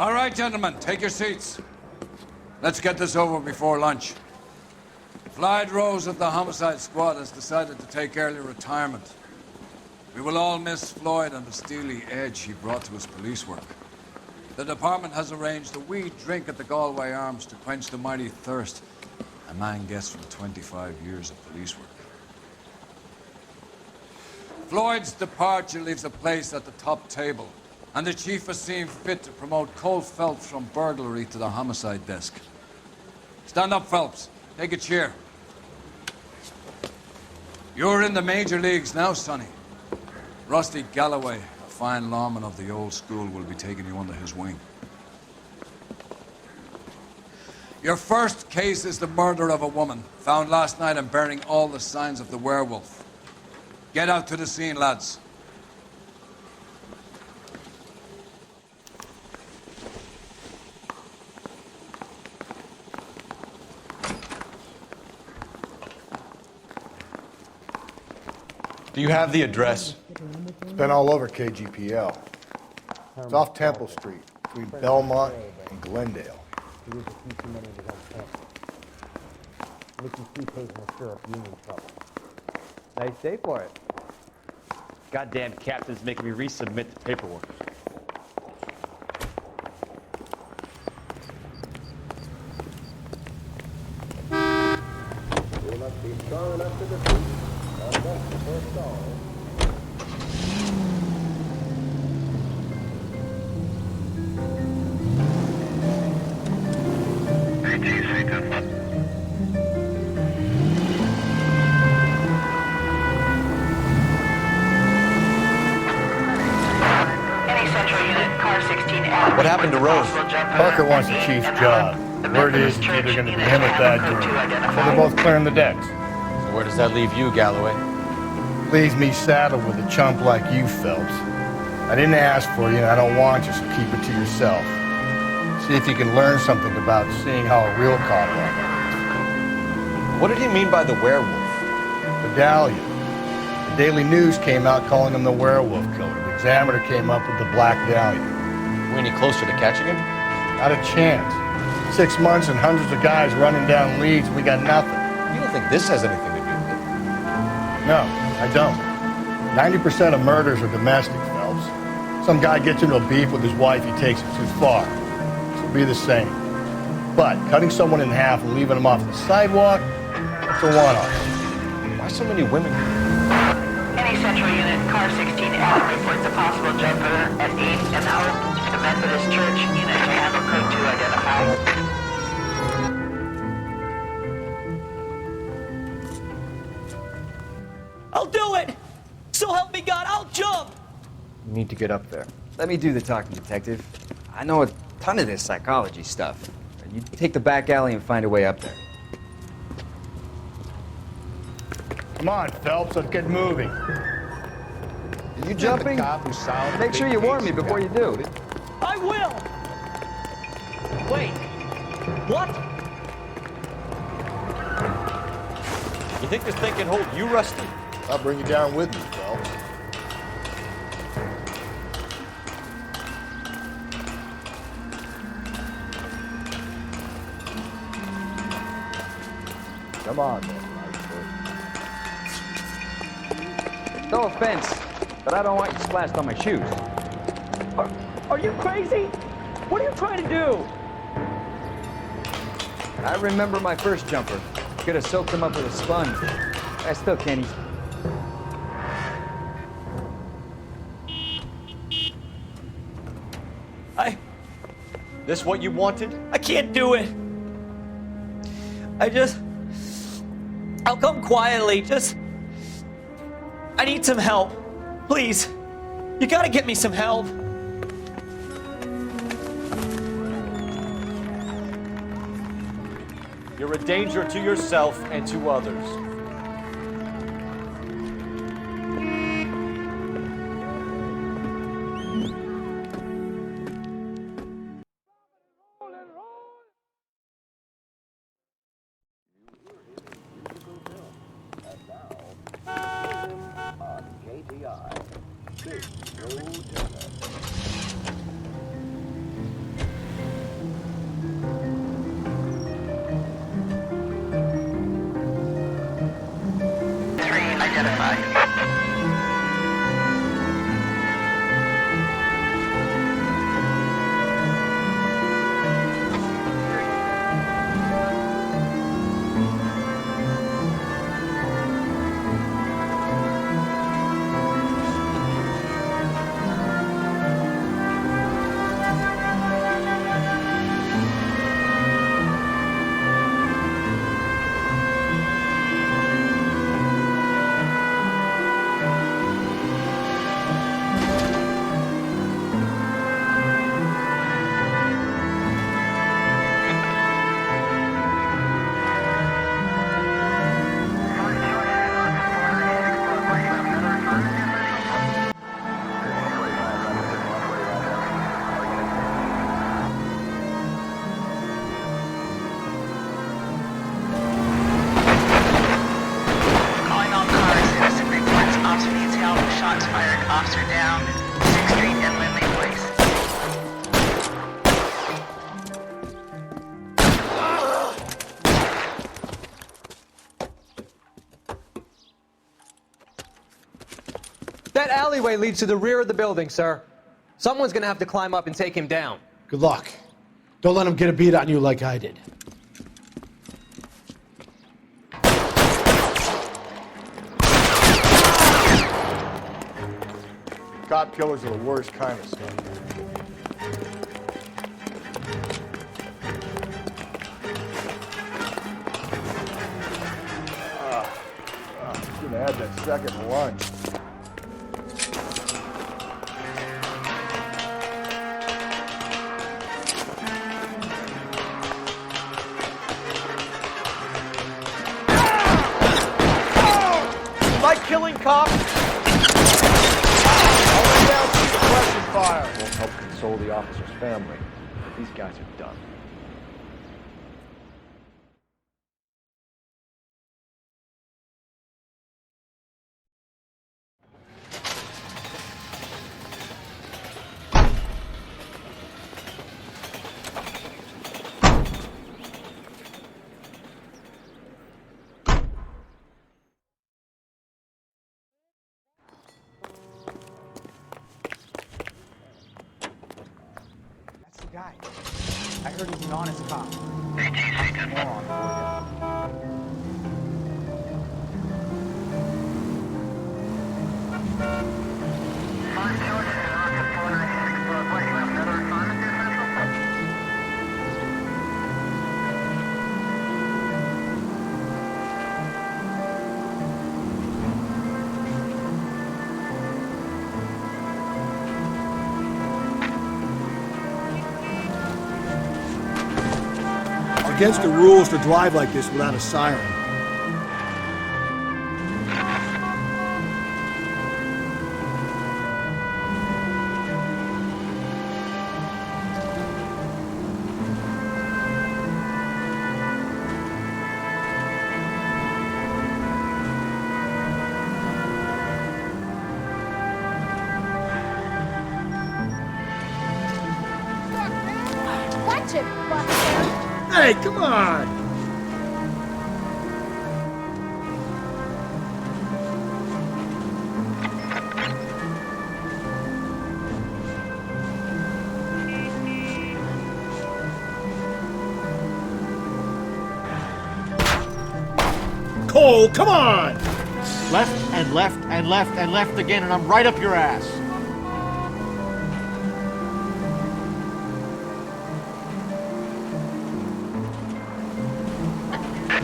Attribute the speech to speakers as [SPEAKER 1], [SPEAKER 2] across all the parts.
[SPEAKER 1] All right, gentlemen, take your seats. Let's get this over before lunch. Floyd Rose of the Homicide Squad has decided to take early retirement. We will all miss Floyd and the steely edge he brought to his police work. The department has arranged a wee drink at the Galway Arms to quench the mighty thirst a man gets from 25 years of police work. Floyd's departure leaves a place at the top table, and the chief has seen fit to promote Cole Phelps from burglary to the homicide desk. Stand up, Phelps. Take a chair. You're in the major leagues now, Sonny. Rusty Galloway, a fine lawman of the old school, will be taking you under his wing. Your first case is the murder of a woman, found last night and bearing all the signs of the werewolf. Get out to the scene, lads.
[SPEAKER 2] Do you have the address?
[SPEAKER 3] It's been all over KGPL. It's off Temple Street, between Belmont and Glendale.
[SPEAKER 4] Nice day for it. Goddamn captain's making me resubmit the paperwork.
[SPEAKER 5] You must be strong enough to defeat. Now that's the first all.
[SPEAKER 2] What happened to Rose?
[SPEAKER 3] Parker wants the chief's job. The word is it's either going to be him or Thad Durham. So they're both clearing the decks.
[SPEAKER 2] So where does that leave you, Galloway?
[SPEAKER 3] Leaves me saddled with a chump like you, Phelps. I didn't ask for you, and I don't want you, so keep it to yourself. See if you can learn something about seeing how a real cop operates.
[SPEAKER 2] What did he mean by the werewolf?
[SPEAKER 3] Medallion. The Daily News came out calling him the werewolf killer. The Examiner came up with the Black Dahlia.
[SPEAKER 2] Are we any closer to catching him?
[SPEAKER 3] Not a chance. 6 months and hundreds of guys running down leads. We got nothing.
[SPEAKER 2] You don't think this has anything to do with it?
[SPEAKER 3] No, I don't. 90% of murders are domestic, Phelps. Some guy gets into a beef with his wife, he takes it too far. This will be the same. But cutting someone in half and leaving them off the sidewalk, that's a one-off.
[SPEAKER 2] Why so many women?
[SPEAKER 6] Any central unit, car 16L, reports a possible jumper at 8 and out. The Methodist Church unit to handle code 2 identified.
[SPEAKER 7] I'll do it! So help me God, I'll jump!
[SPEAKER 4] You need to get up there. Let me do the talking, detective. I know a ton of this psychology stuff. You take the back alley and find a way up there.
[SPEAKER 3] Come on, Phelps, let's get moving.
[SPEAKER 4] Are you jumping? Make sure you warn me before you do.
[SPEAKER 7] I will! Wait, what?
[SPEAKER 2] You think this thing can hold you, Rusty?
[SPEAKER 3] I'll bring you down with me, Phelps. Come on, man.
[SPEAKER 4] No offense, but I don't want you splashed on my shoes.
[SPEAKER 7] Are you crazy? What are you trying to do?
[SPEAKER 4] I remember my first jumper. Could have soaked him up with a sponge. I still can't eat.
[SPEAKER 2] This what you wanted?
[SPEAKER 7] I can't do it. I'll come quietly, I need some help. Please. You gotta get me some help.
[SPEAKER 2] You're a danger to yourself and to others.
[SPEAKER 6] identify. Calling all cars, innocent reports, officer needs help, shots fired, officer down, 6th Street and Lindley Place.
[SPEAKER 8] That alleyway leads to the rear of the building, sir. Someone's gonna have to climb up and take him down.
[SPEAKER 9] Good luck. Don't let him get a beat on you like I did.
[SPEAKER 3] Cop killers are the worst kind of stuff. Should have had that second lunch.
[SPEAKER 2] Like killing cops?
[SPEAKER 3] I'll lay down some suppression fire.
[SPEAKER 10] Won't help console the officer's family. These guys are done.
[SPEAKER 11] That's the guy. I heard he's an honest cop.
[SPEAKER 9] It's against the rules to drive like this without a siren.
[SPEAKER 12] Watch it, Buster.
[SPEAKER 9] Hey, come on! Cole, come on!
[SPEAKER 10] Left and left and left and left again, and I'm right up your ass.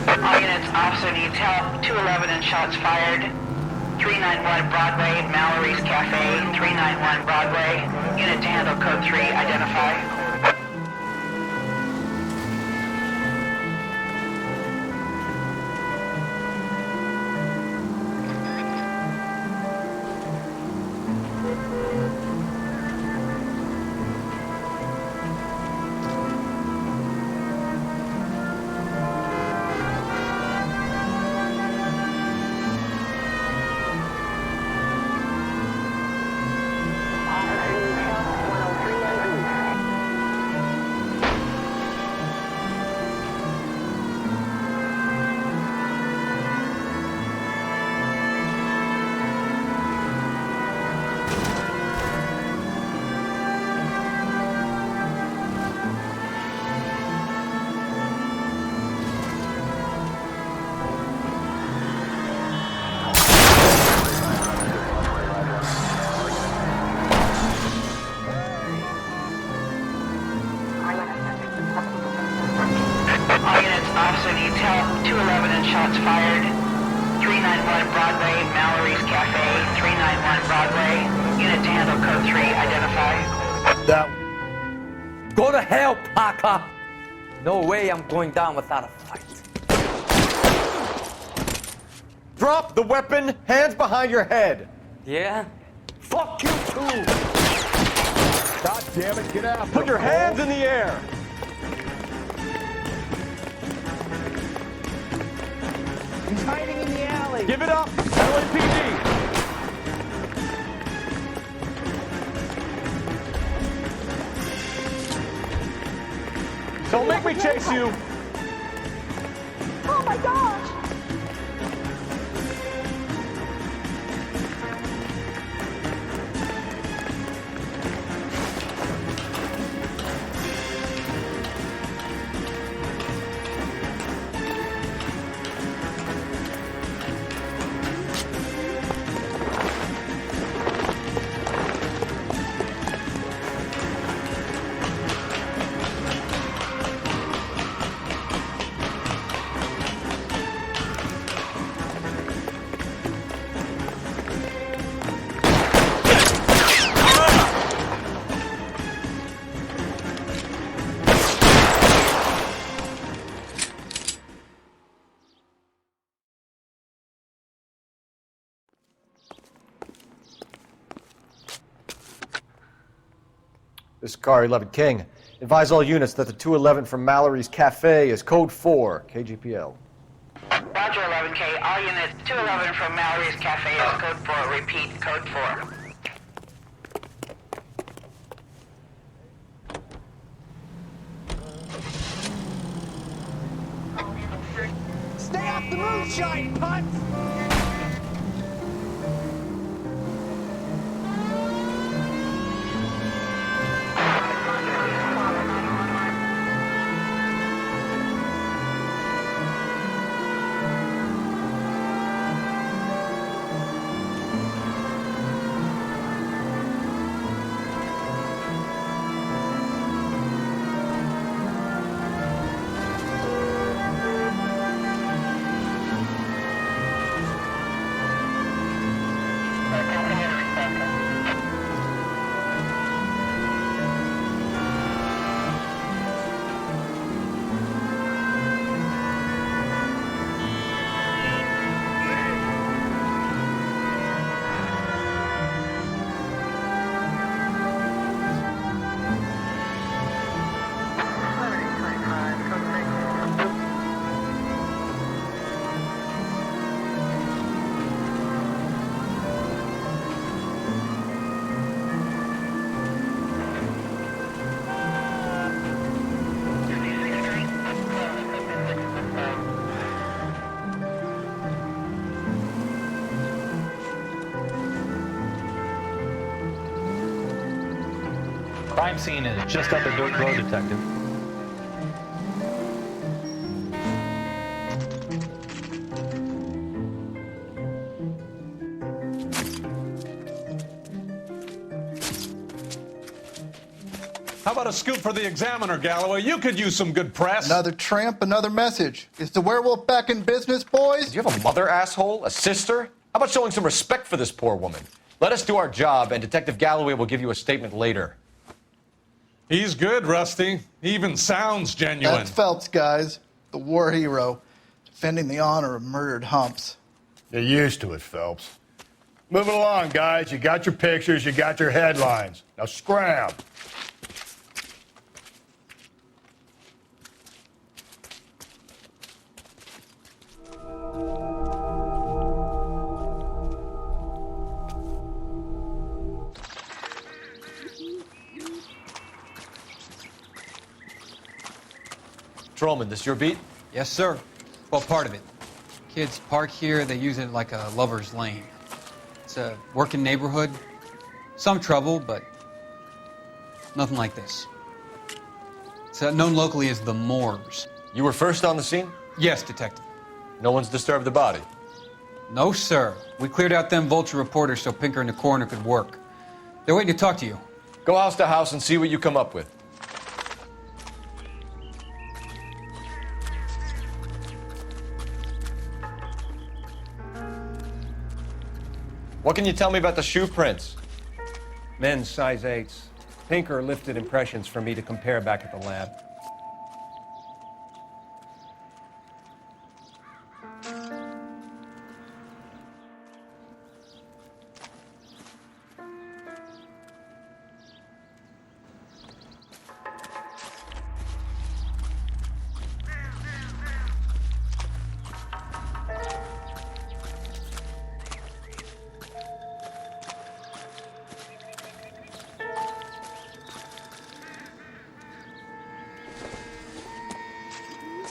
[SPEAKER 6] All units, officer needs help, 211 and shots fired. 391 Broadway, Mallory's Cafe, 391 Broadway. Unit to handle code 3, identify. Broadway. Unit to handle code 3, identify.
[SPEAKER 3] That
[SPEAKER 7] Go to hell, Parker! No way I'm going down without a fight.
[SPEAKER 2] Drop the weapon, hands behind your head.
[SPEAKER 7] Yeah? Fuck you too!
[SPEAKER 2] God damn it, get out. Put your hands in the air.
[SPEAKER 11] He's hiding in the alley.
[SPEAKER 2] Give it up, LAPD. Don't make me chase you.
[SPEAKER 12] Oh my gosh!
[SPEAKER 2] This is Car 11 King. Advise all units that the 211 from Mallory's Cafe is code 4, KGPL.
[SPEAKER 6] Roger, 11K. All units, 211 from Mallory's Cafe is code 4. Repeat, code 4.
[SPEAKER 11] Stay off the moonshine, putz!
[SPEAKER 13] Crime scene is just up a dirt road, Detective.
[SPEAKER 14] How about a scoop for the Examiner, Galloway? You could use some good press.
[SPEAKER 15] Another tramp, another message. Is the werewolf back in business, boys?
[SPEAKER 2] Do you have a mother, asshole? A sister? How about showing some respect for this poor woman? Let us do our job, and Detective Galloway will give you a statement later.
[SPEAKER 14] He's good, Rusty. He even sounds genuine.
[SPEAKER 15] That's Phelps, guys. The war hero. Defending the honor of murdered humps.
[SPEAKER 3] You're used to it, Phelps. Move it along, guys. You got your pictures, you got your headlines. Now scram.
[SPEAKER 2] Trollman, this your beat?
[SPEAKER 16] Yes, sir. Well, part of it. Kids park here, they use it like a lover's lane. It's a working neighborhood. Some trouble, but nothing like this. It's known locally as the Moors.
[SPEAKER 2] You were first on the scene?
[SPEAKER 16] Yes, Detective.
[SPEAKER 2] No one's disturbed the body?
[SPEAKER 16] No, sir. We cleared out them vulture reporters so Pinker and the coroner could work. They're waiting to talk to you.
[SPEAKER 2] Go house to house and see what you come up with. What can you tell me about the shoe prints?
[SPEAKER 17] Men's size 8s. Pinker lifted impressions for me to compare back at the lab.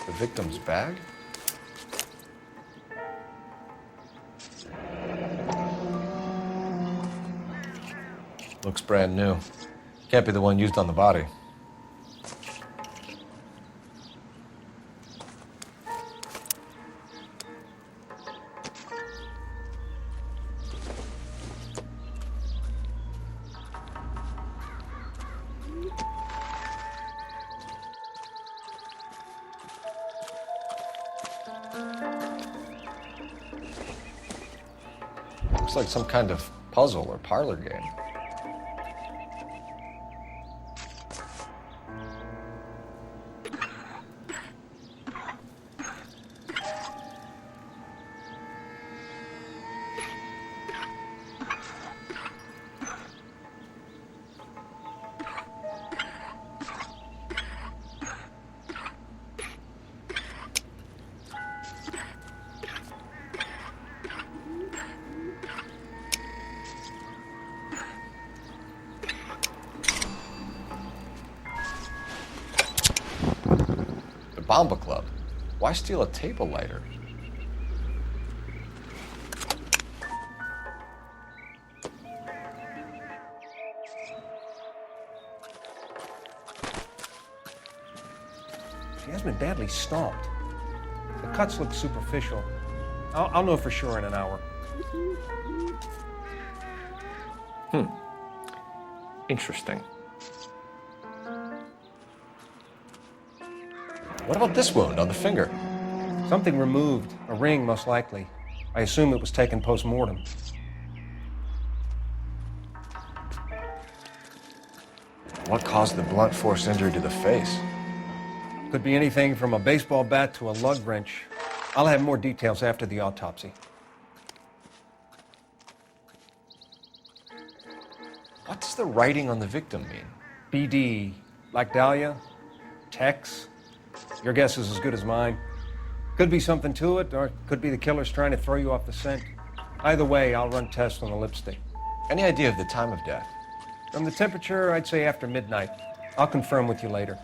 [SPEAKER 2] The victim's bag? Looks brand new. Can't be the one used on the body. Looks like some kind of puzzle or parlor game. Bomba Club. Why steal a table lighter?
[SPEAKER 17] She has been badly stomped. The cuts look superficial. I'll know for sure in an hour.
[SPEAKER 2] Interesting. What about this wound on the finger?
[SPEAKER 17] Something removed. A ring, most likely. I assume it was taken post-mortem.
[SPEAKER 2] What caused the blunt force injury to the face?
[SPEAKER 17] Could be anything from a baseball bat to a lug wrench. I'll have more details after the autopsy.
[SPEAKER 2] What does the writing on the victim mean?
[SPEAKER 17] BD. Like Dahlia? Tex? Your guess is as good as mine. Could be something to it, or it could be the killer's trying to throw you off the scent. Either way, I'll run tests on the lipstick.
[SPEAKER 2] Any idea of the time of death?
[SPEAKER 17] From the temperature, I'd say after midnight. I'll confirm with you later.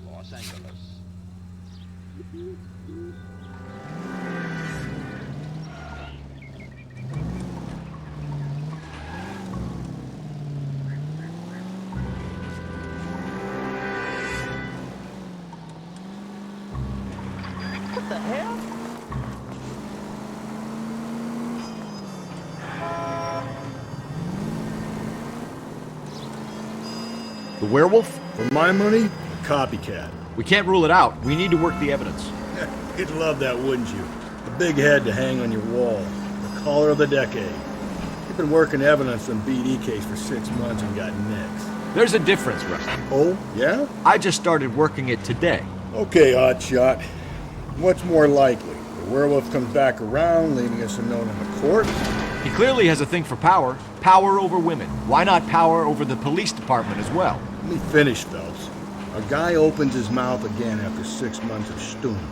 [SPEAKER 18] Los Angeles.
[SPEAKER 11] What the hell?
[SPEAKER 3] The werewolf? For my money, a copycat.
[SPEAKER 19] We can't rule it out. We need to work the evidence.
[SPEAKER 3] You'd love that, wouldn't you? A big head to hang on your wall. The caller of the decade. You've been working evidence on BD case for 6 months and got nicks.
[SPEAKER 19] There's a difference, Rusty.
[SPEAKER 3] Oh, yeah?
[SPEAKER 19] I just started working it today.
[SPEAKER 3] Okay, oddshot. What's more likely? The werewolf comes back around, leaving us a note in the court?
[SPEAKER 19] He clearly has a thing for power. Power over women. Why not power over the police department as well?
[SPEAKER 3] Let me finish, Phelps. A guy opens his mouth again after 6 months of stewing.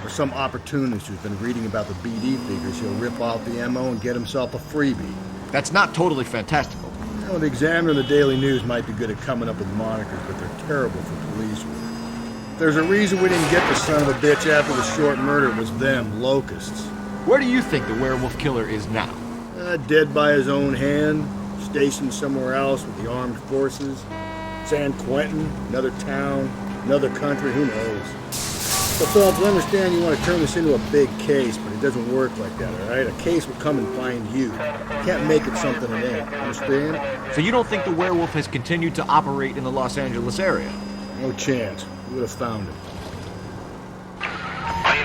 [SPEAKER 3] Or some opportunist who's been reading about the BD figures, he'll rip off the MO and get himself a freebie.
[SPEAKER 19] That's not totally fantastical.
[SPEAKER 3] You know, the Examiner and the Daily News might be good at coming up with monikers, but they're terrible for police work. There's a reason we didn't get the son of a bitch after the short murder. It was them, locusts.
[SPEAKER 19] Where do you think the werewolf killer is now?
[SPEAKER 3] Dead by his own hand, stationed somewhere else with the armed forces. San Quentin, another town, another country, who knows? So, Phelps, I understand you want to turn this into a big case, but it doesn't work like that, all right? A case will come and find you. You can't make it something it ain't, understand?
[SPEAKER 19] So you don't think the werewolf has continued to operate in the Los Angeles area?
[SPEAKER 3] No chance. We would have found him.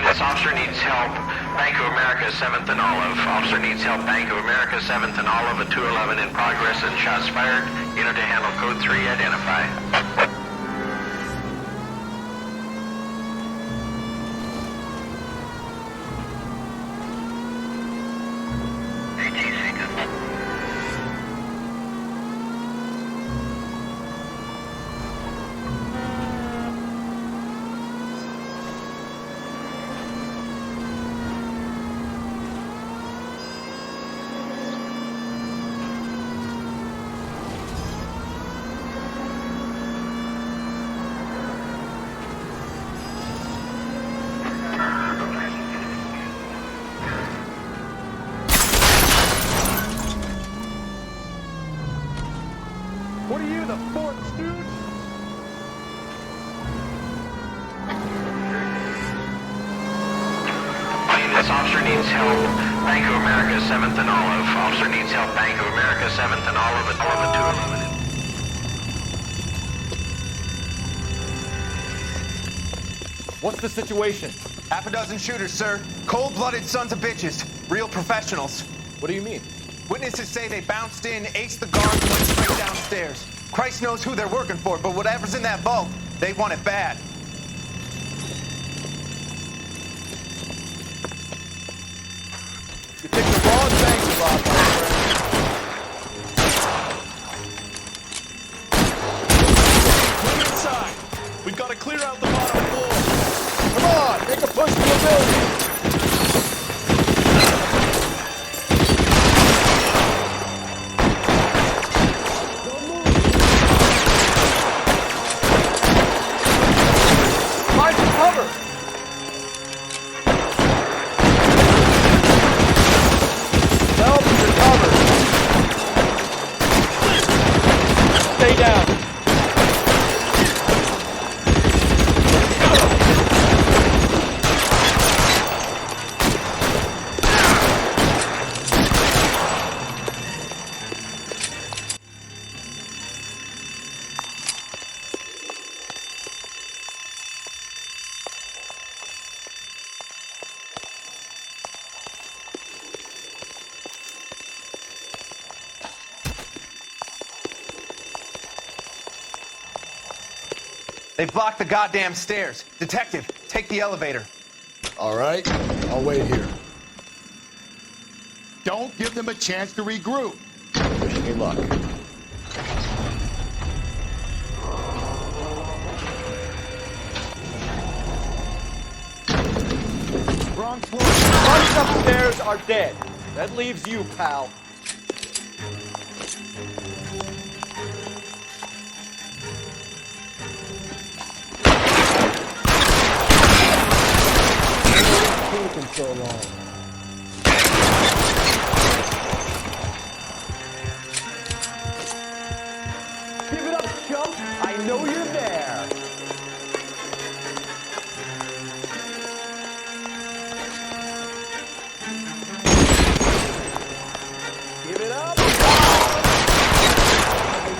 [SPEAKER 18] This officer needs help. Bank of America, 7th and Olive. Officer needs help. Bank of America, 7th and Olive, at 211 in progress and shots fired. Unit to handle code 3, identify.
[SPEAKER 14] What are you, the fourth stooge?
[SPEAKER 18] This officer needs help. Bank of America, 7th and Olive. Officer needs help. Bank of America, 7th and Olive, at 211.
[SPEAKER 2] What's the situation?
[SPEAKER 20] Half a dozen shooters, sir. Cold-blooded sons of bitches. Real professionals.
[SPEAKER 2] What do you mean?
[SPEAKER 20] Witnesses say they bounced in, aced the guard, and went straight downstairs. Christ knows who they're working for, but whatever's in that vault, they want it bad.
[SPEAKER 2] You picked the wrong thing to rob, my friend.
[SPEAKER 14] Move inside. We've got to clear out the bottom floor.
[SPEAKER 2] Come on, make a push for the building. Find some cover. Phelps, you're covered. Stay down.
[SPEAKER 20] They blocked the goddamn stairs. Detective, take the elevator.
[SPEAKER 3] All right, I'll wait here.
[SPEAKER 10] Don't give them a chance to regroup.
[SPEAKER 2] Wish me luck.
[SPEAKER 10] Wrong floor.
[SPEAKER 2] Bunch upstairs are dead. That leaves you, pal.
[SPEAKER 3] Taking so long.
[SPEAKER 2] Give it up, chump. I know you're there. Give it up. I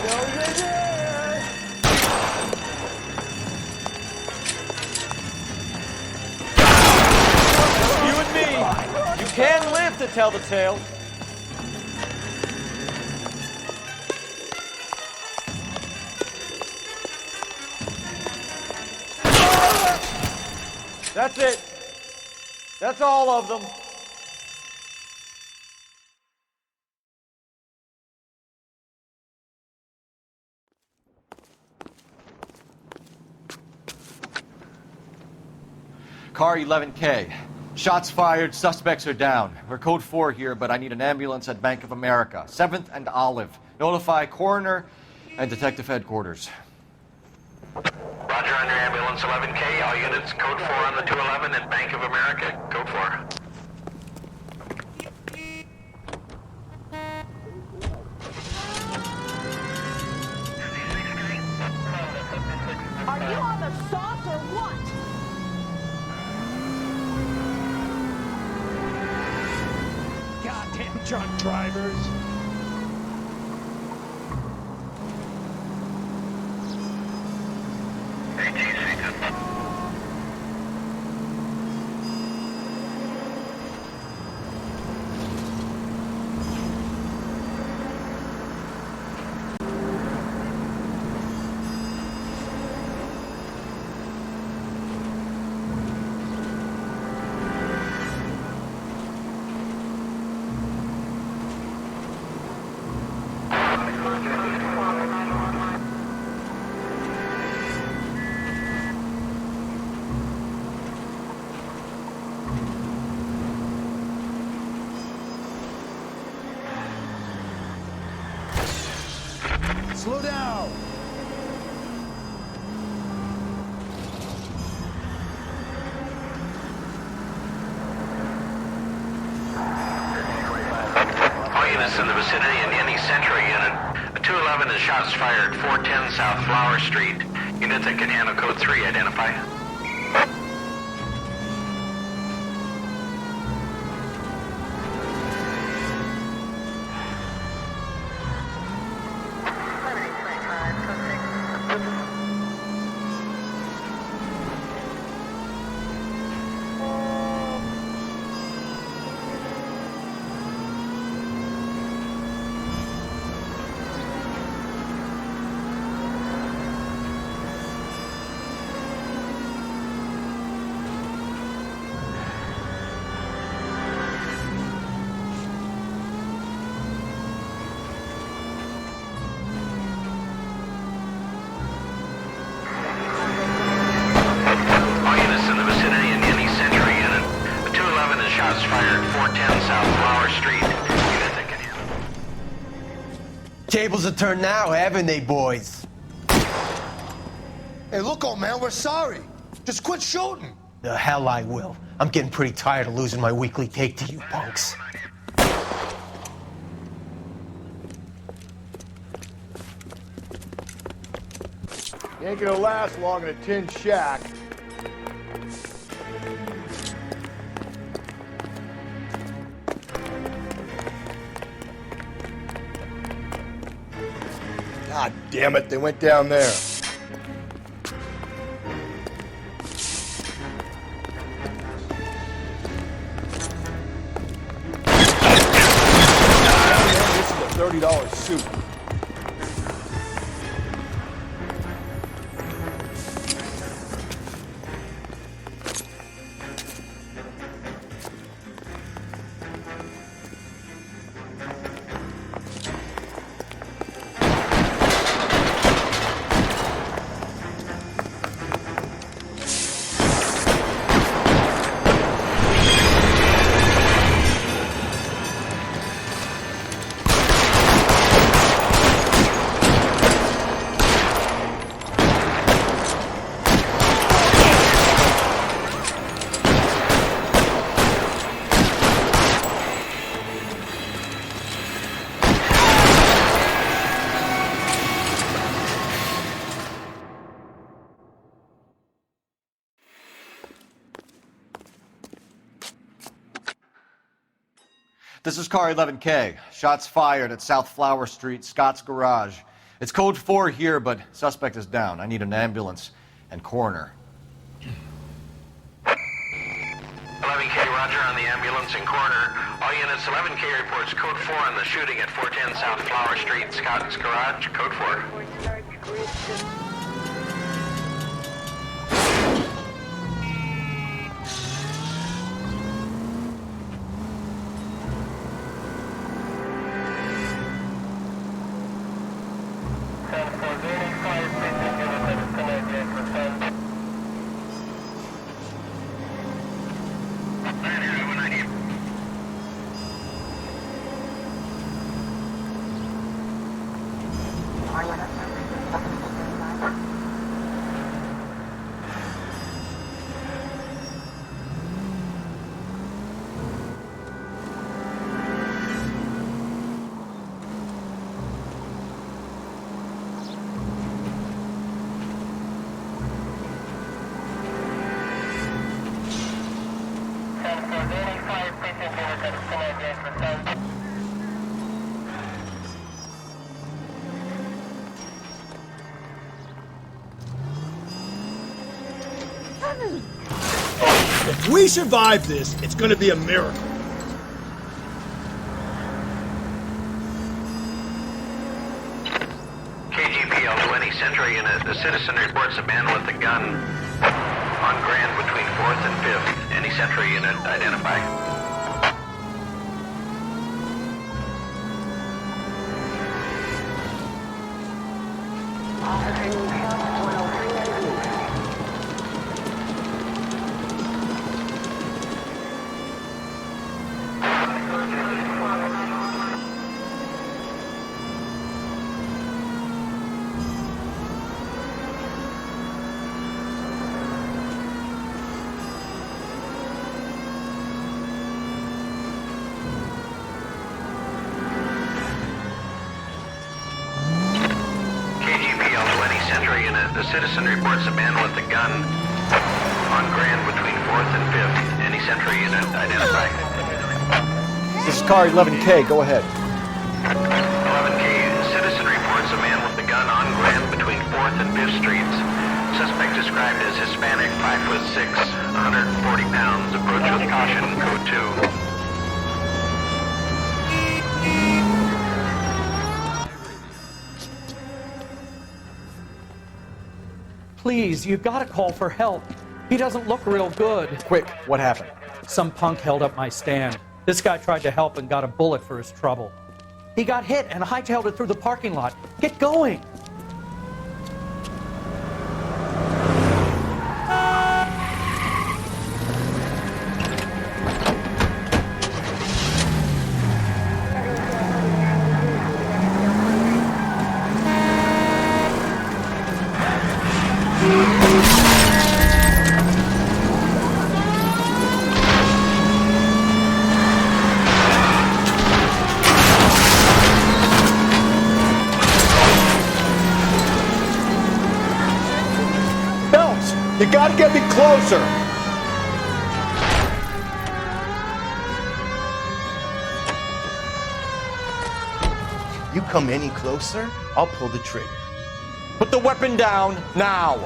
[SPEAKER 2] know you're there. You and me. You can live to tell the tale. That's it. That's all of them. Car 11K. Shots fired, suspects are down. We're code 4 here, but I need an ambulance at Bank of America. 7th and Olive. Notify coroner and detective headquarters.
[SPEAKER 18] Roger on your ambulance 11K. All units, code 4 on the 211 at Bank of America. Code 4.
[SPEAKER 12] Are you on the sauce or what?
[SPEAKER 10] Goddamn drunk drivers.
[SPEAKER 3] Slow down!
[SPEAKER 18] All units in the vicinity in any Century unit. A 211 is shots fired 410 South Flower Street. Unit that can handle code 3, identify. All units in the vicinity in any Century unit. A 211 is shots fired 410 South Flower Street. Unit that can handle.
[SPEAKER 20] Tables are turned now, haven't they, boys?
[SPEAKER 3] Hey, look, old man, we're sorry. Just quit shooting.
[SPEAKER 20] The hell I will. I'm getting pretty tired of losing my weekly take to you punks.
[SPEAKER 3] You ain't gonna last long in a tin shack. God damn it, they went down there. This is a $30 suit.
[SPEAKER 2] This is car 11K. Shots fired at South Flower Street, Scott's Garage. It's code 4 here, but suspect is down. I need an ambulance and coroner.
[SPEAKER 18] 11K, Roger on the ambulance and coroner. All units, 11K reports code 4 on the shooting at 410 South Flower Street, Scott's Garage. Code 4.
[SPEAKER 9] If we survive this, it's gonna be a miracle.
[SPEAKER 18] KGPL to any Century unit. The citizen reports a man with a gun on Grand between 4th and 5th. Any Century unit, identify. The citizen reports a man with a gun on Grand between 4th and 5th. Any Century unit, identify.
[SPEAKER 2] This is car 11K, go ahead.
[SPEAKER 18] 11K, citizen reports a man with a gun on Grand between 4th and 5th Streets. Suspect described as Hispanic, 5'6", 140 pounds. Approach with caution, code 2.
[SPEAKER 8] Please, you gotta call for help. He doesn't look real good.
[SPEAKER 2] Quick, what happened?
[SPEAKER 8] Some punk held up my stand. This guy tried to help and got a bullet for his trouble. He got hit and hightailed it through the parking lot. Get going!
[SPEAKER 3] Phelps, you gotta get me closer.
[SPEAKER 20] You come any closer, I'll pull the trigger.
[SPEAKER 2] Put the weapon down, now!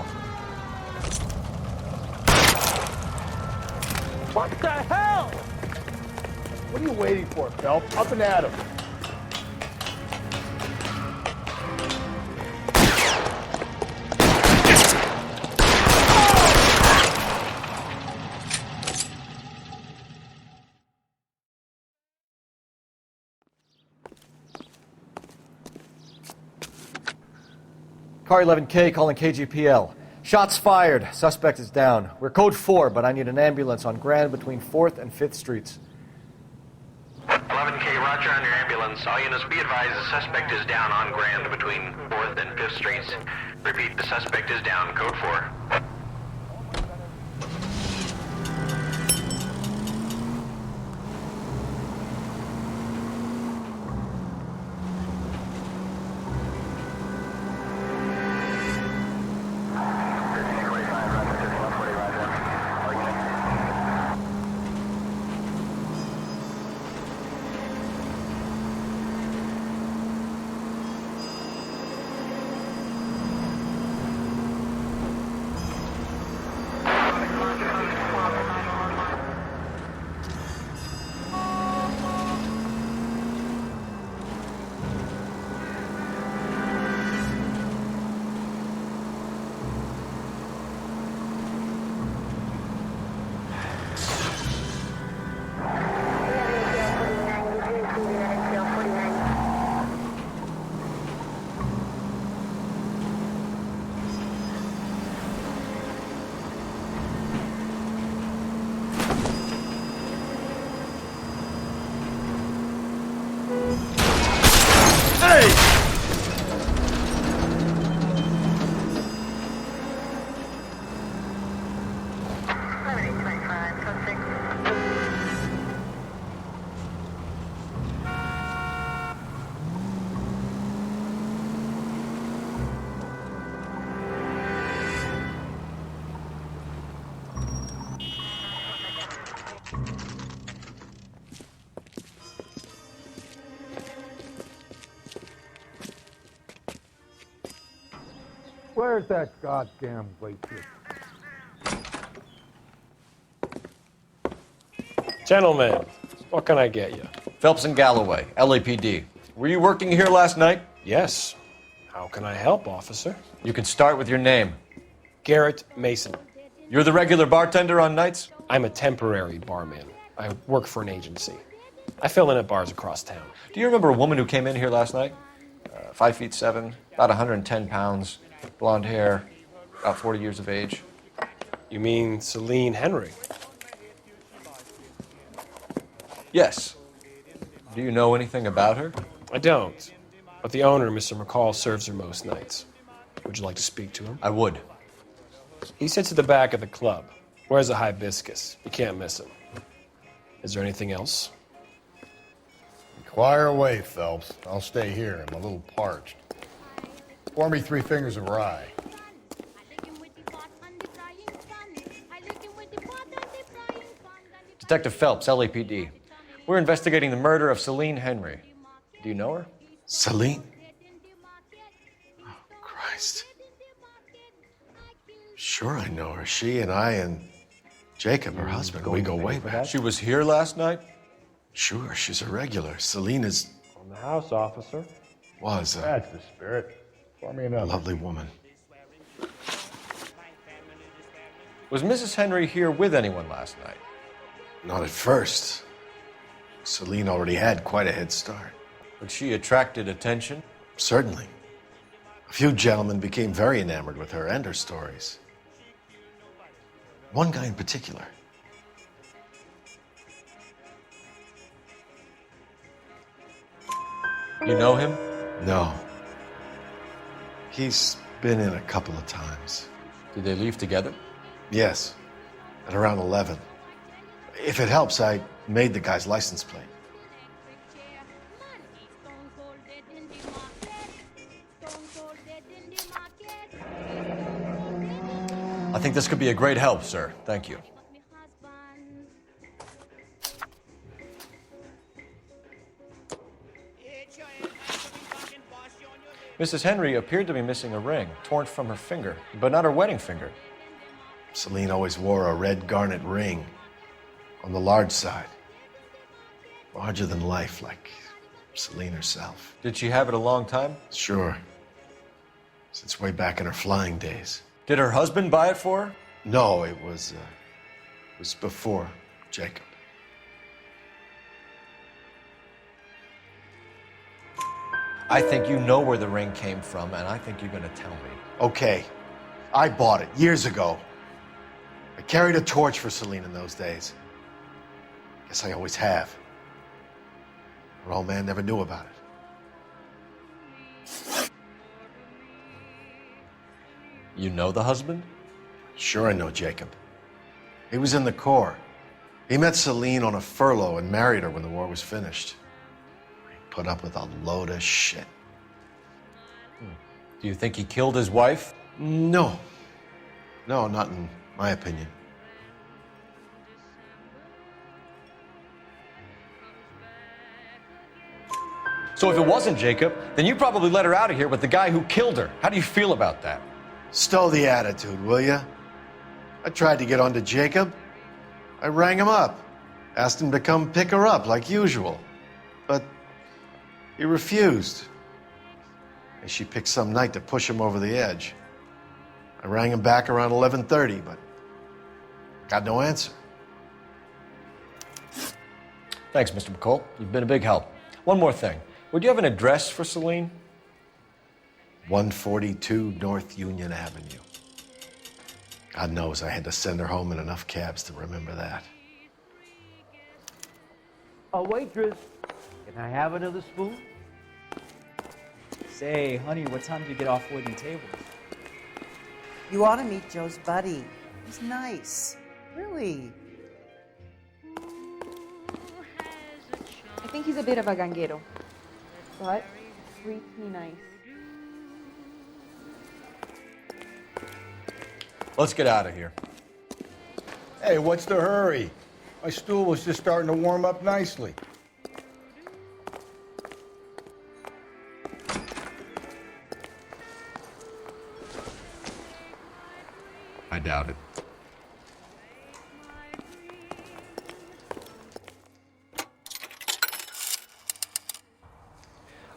[SPEAKER 12] What the hell?
[SPEAKER 3] What are you waiting for, Phelps? Up and at him.
[SPEAKER 2] Car 11K calling KGPL. Shots fired. Suspect is down. We're code 4, but I need an ambulance on Grand between 4th and 5th Streets.
[SPEAKER 18] 11K, roger on your ambulance. All units be advised the suspect is down on Grand between 4th and 5th Streets. Repeat, the suspect is down, code 4.
[SPEAKER 3] Where's that goddamn waitress?
[SPEAKER 21] Gentlemen, what can I get you?
[SPEAKER 2] Phelps and Galloway, LAPD. Were you working here last night?
[SPEAKER 21] Yes. How can I help, officer?
[SPEAKER 2] You can start with your name.
[SPEAKER 21] Garrett Mason.
[SPEAKER 2] You're the regular bartender on nights?
[SPEAKER 21] I'm a temporary barman. I work for an agency. I fill in at bars across town.
[SPEAKER 2] Do you remember a woman who came in here last night? 5'7", about 110 pounds, blonde hair, about 40 years of age.
[SPEAKER 21] You mean Celine Henry?
[SPEAKER 2] Yes. Do you know anything about her?
[SPEAKER 21] I don't. But the owner, Mr. McCall, serves her most nights. Would you like to speak to him?
[SPEAKER 2] I would.
[SPEAKER 21] He sits at the back of the club. Wears a hibiscus. You can't miss him. Is there anything else?
[SPEAKER 3] Inquire away, Phelps. I'll stay here. I'm a little parched. Pour me 3 fingers of rye.
[SPEAKER 2] Detective Phelps, LAPD. We're investigating the murder of Celine Henry. Do you know her?
[SPEAKER 9] Celine? Oh, Christ. Sure I know her. She and I and Jacob, her husband, we go way back.
[SPEAKER 2] She was here last night?
[SPEAKER 9] Sure, she's a regular. Celine is...
[SPEAKER 21] On the house, officer.
[SPEAKER 9] Was a
[SPEAKER 3] That's the spirit. Pour me another.
[SPEAKER 9] lovely woman.
[SPEAKER 2] Was Mrs. Henry here with anyone last night?
[SPEAKER 9] Not at first. Celine already had quite a head start.
[SPEAKER 2] But she attracted attention?
[SPEAKER 9] Certainly. A few gentlemen became very enamored with her and her stories. One guy in particular.
[SPEAKER 2] You know him?
[SPEAKER 9] No. He's been in a couple of times.
[SPEAKER 2] Did they leave together?
[SPEAKER 9] Yes, at around 11. If it helps, I made the guy's license plate.
[SPEAKER 2] I think this could be a great help, sir. Thank you. Mrs. Henry appeared to be missing a ring, torn from her finger, but not her wedding finger.
[SPEAKER 9] Celine always wore a red garnet ring on the large side. Larger than life, like Celine herself.
[SPEAKER 2] Did she have it a long time?
[SPEAKER 9] Sure. Since way back in her flying days.
[SPEAKER 2] Did her husband buy it for her?
[SPEAKER 9] No, it was before Jacob.
[SPEAKER 2] I think you know where the ring came from, and I think you're going to tell me.
[SPEAKER 9] Okay, I bought it years ago. I carried a torch for Celine in those days. Guess I always have. Her old man never knew about it.
[SPEAKER 2] You know the husband?
[SPEAKER 9] Sure I know Jacob. He was in the Corps. He met Celine on a furlough and married her when the war was finished. He put up with a load of shit.
[SPEAKER 2] Do you think he killed his wife?
[SPEAKER 9] No. No, not in my opinion.
[SPEAKER 2] So if it wasn't Jacob, then you probably let her out of here with the guy who killed her. How do you feel about that?
[SPEAKER 9] Stow the attitude, will ya? I tried to get onto Jacob. I rang him up, asked him to come pick her up like usual. But he refused. And she picked some night to push him over the edge. I rang him back around 11:30, but got no answer.
[SPEAKER 2] Thanks, Mr. McCall. You've been a big help. One more thing. Would you have an address for Celine?
[SPEAKER 9] 142 North Union Avenue. God knows I had to send her home in enough cabs to remember that.
[SPEAKER 11] A waitress. Can I have another spoon?
[SPEAKER 4] Say, honey, what time did you get off waiting tables?
[SPEAKER 22] You ought to meet Joe's buddy. He's nice. Really.
[SPEAKER 23] I think he's a bit of a ganguero, but freaky nice.
[SPEAKER 2] Let's get out of here.
[SPEAKER 3] Hey, what's the hurry? My stool was just starting to warm up nicely.
[SPEAKER 19] doubt it.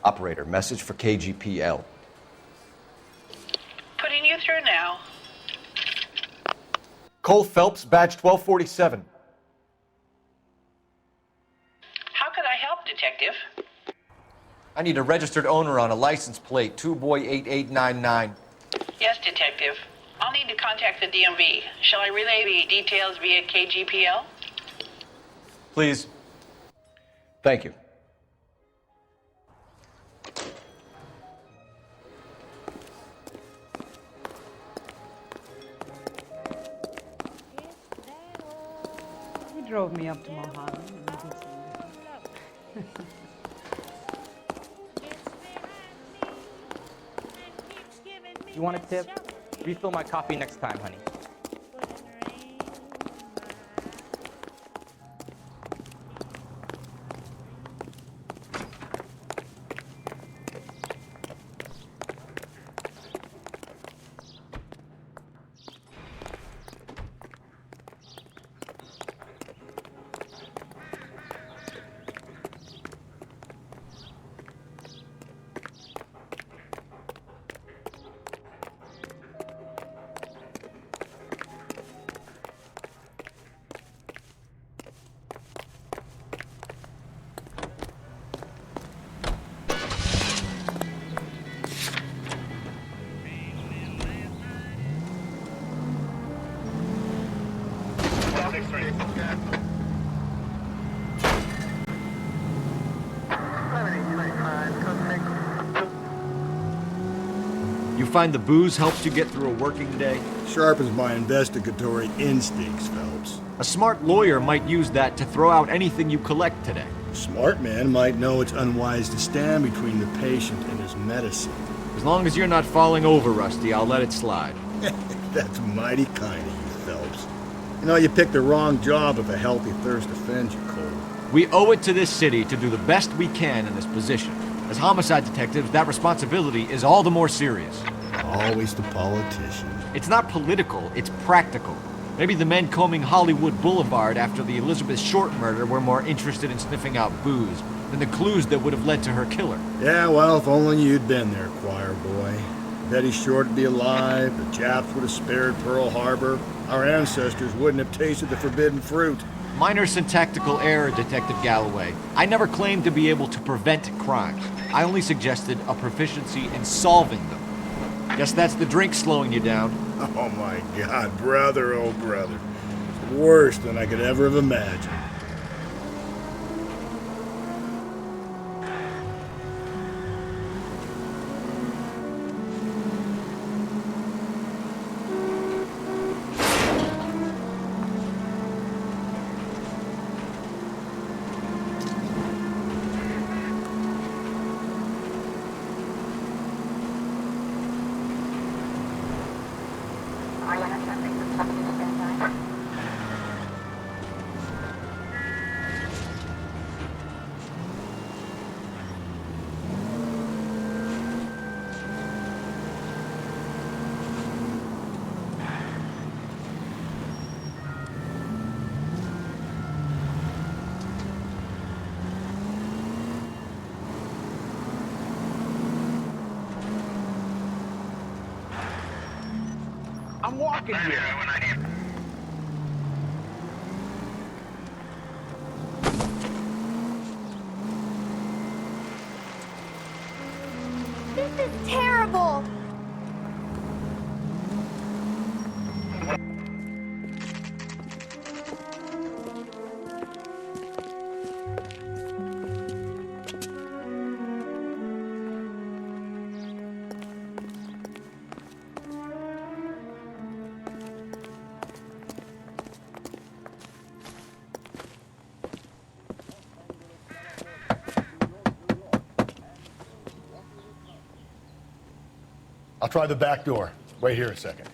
[SPEAKER 2] Operator, message for KGPL.
[SPEAKER 6] Putting you through now.
[SPEAKER 2] Cole Phelps, badge 1247.
[SPEAKER 6] How could I help, Detective?
[SPEAKER 2] I need a registered owner on a license plate, 2boy8899.
[SPEAKER 6] Yes, Detective. I'll need to contact the DMV. Shall I relay the details via KGPL?
[SPEAKER 2] Please. Thank you.
[SPEAKER 22] He drove me up to Mojave. And we did some-
[SPEAKER 1] You want a tip? Refill my coffee next time, honey.
[SPEAKER 19] You find the booze helps you get through a working day?
[SPEAKER 3] Sharpens my investigatory instincts, Phelps.
[SPEAKER 19] A smart lawyer might use that to throw out anything you collect today.
[SPEAKER 3] A smart man might know it's unwise to stand between the patient and his medicine.
[SPEAKER 19] As long as you're not falling over, Rusty, I'll let it slide.
[SPEAKER 3] That's mighty kind of you, Phelps. You know, you picked the wrong job if a healthy thirst offends you, Cole.
[SPEAKER 19] We owe it to this city to do the best we can in this position. As homicide detectives, that responsibility is all the more serious.
[SPEAKER 3] Always the politician.
[SPEAKER 19] It's not political, it's practical. Maybe the men combing Hollywood Boulevard after the Elizabeth Short murder were more interested in sniffing out booze than the clues that would have led to her killer.
[SPEAKER 3] Yeah, well, if only you'd been there, choir boy. Betty Short would be alive, the Japs would have spared Pearl Harbor, our ancestors wouldn't have tasted the forbidden fruit.
[SPEAKER 19] Minor syntactical error, Detective Galloway. I never claimed to be able to prevent crimes. I only suggested a proficiency in solving them. Guess that's the drink slowing you down.
[SPEAKER 3] Oh my God, brother, oh brother. It's worse than I could ever have imagined.
[SPEAKER 10] I'm walking here.
[SPEAKER 12] This is terrible.
[SPEAKER 3] I'll try the back door. Wait here a second.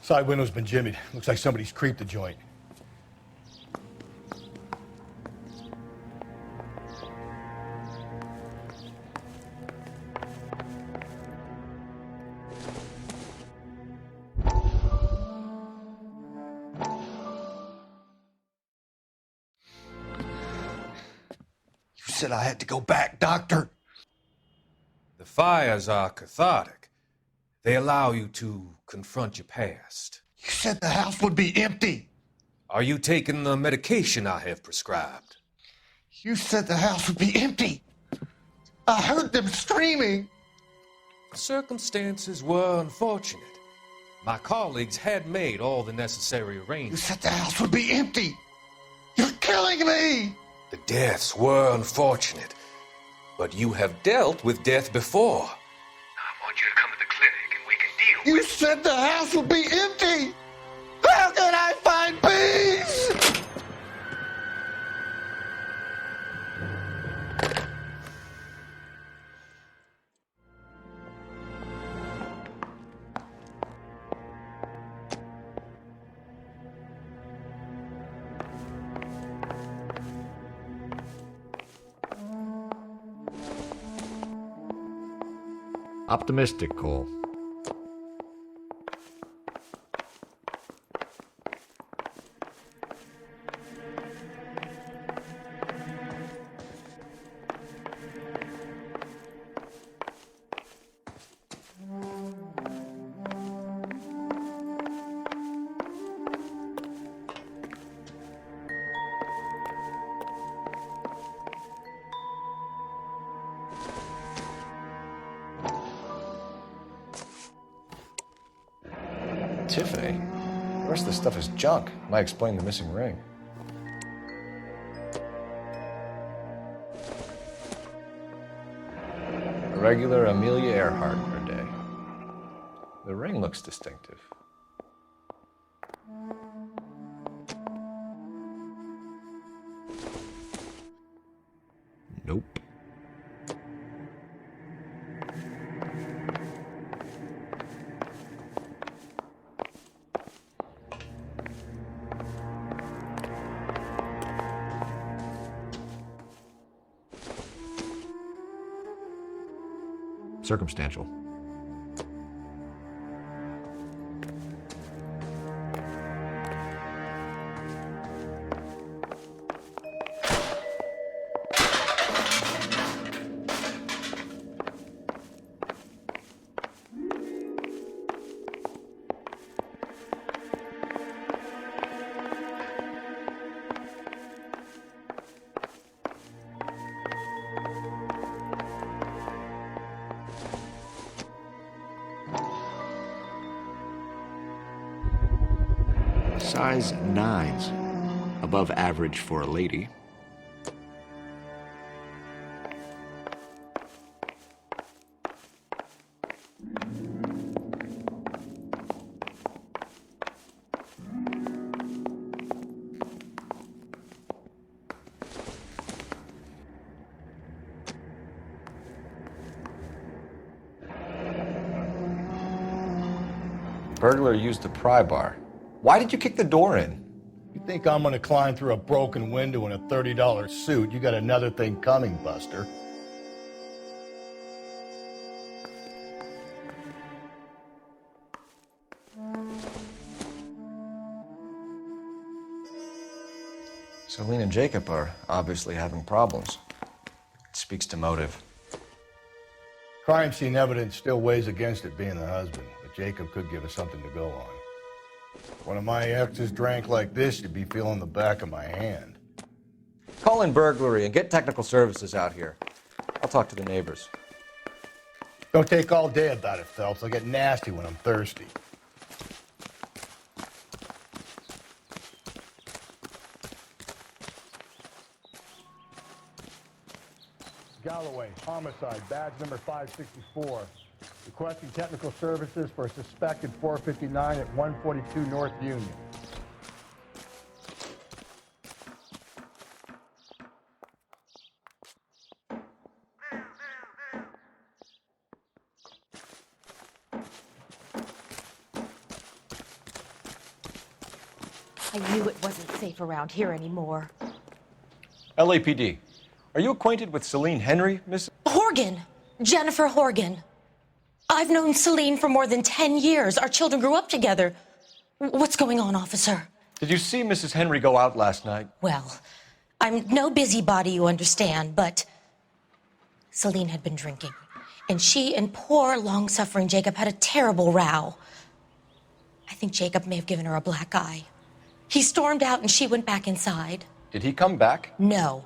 [SPEAKER 3] Side window's been jimmied. Looks like somebody's creeped the joint.
[SPEAKER 9] You said I had to go back, Doctor.
[SPEAKER 5] The fires are cathartic. They allow you to confront your past.
[SPEAKER 9] You said the house would be empty.
[SPEAKER 5] Are you taking the medication I have prescribed?
[SPEAKER 9] You said the house would be empty. I heard them screaming.
[SPEAKER 5] Circumstances were unfortunate. My colleagues had made all the necessary arrangements.
[SPEAKER 9] You said the house would be empty. You're killing me.
[SPEAKER 5] The deaths were unfortunate, but you have dealt with death before.
[SPEAKER 18] I want you to come to the clinic and we can deal
[SPEAKER 9] You said the house would be empty. How can I find peace?
[SPEAKER 19] Optimistic, Cole.
[SPEAKER 2] Tiffany? The rest of the stuff is junk. Might explain the missing ring. A regular Amelia Earhart per day. The ring looks distinctive. Nope. Circumstantial. Size 9s. Above average for a lady. Burglar used the pry bar. Why did you kick the door in?
[SPEAKER 3] You think I'm gonna climb through a broken window in a $30 suit? You got another thing coming, Buster.
[SPEAKER 2] Celine and Jacob are obviously having problems. It speaks to motive.
[SPEAKER 3] Crime scene evidence still weighs against it being the husband, but Jacob could give us something to go on. If one of my exes drank like this, you'd be feeling the back of my hand.
[SPEAKER 2] Call in burglary and get technical services out here. I'll talk to the neighbors.
[SPEAKER 3] Don't take all day about it, Phelps. I get nasty when I'm thirsty. Galloway, homicide, badge number 564. Requesting technical services for a suspected 459 at 142 North Union.
[SPEAKER 7] I knew it wasn't safe around here anymore.
[SPEAKER 17] LAPD. Are you acquainted with Celine Henry, Miss?
[SPEAKER 7] Horgan! Jennifer Horgan. I've known Celine for more than 10 years. Our children grew up together. What's going on, officer?
[SPEAKER 17] Did you see Mrs. Henry go out last night?
[SPEAKER 7] Well, I'm no busybody, you understand, but Celine had been drinking. And she and poor, long-suffering Jacob had a terrible row. I think Jacob may have given her a black eye. He stormed out and she went back inside.
[SPEAKER 17] Did he come back?
[SPEAKER 7] No.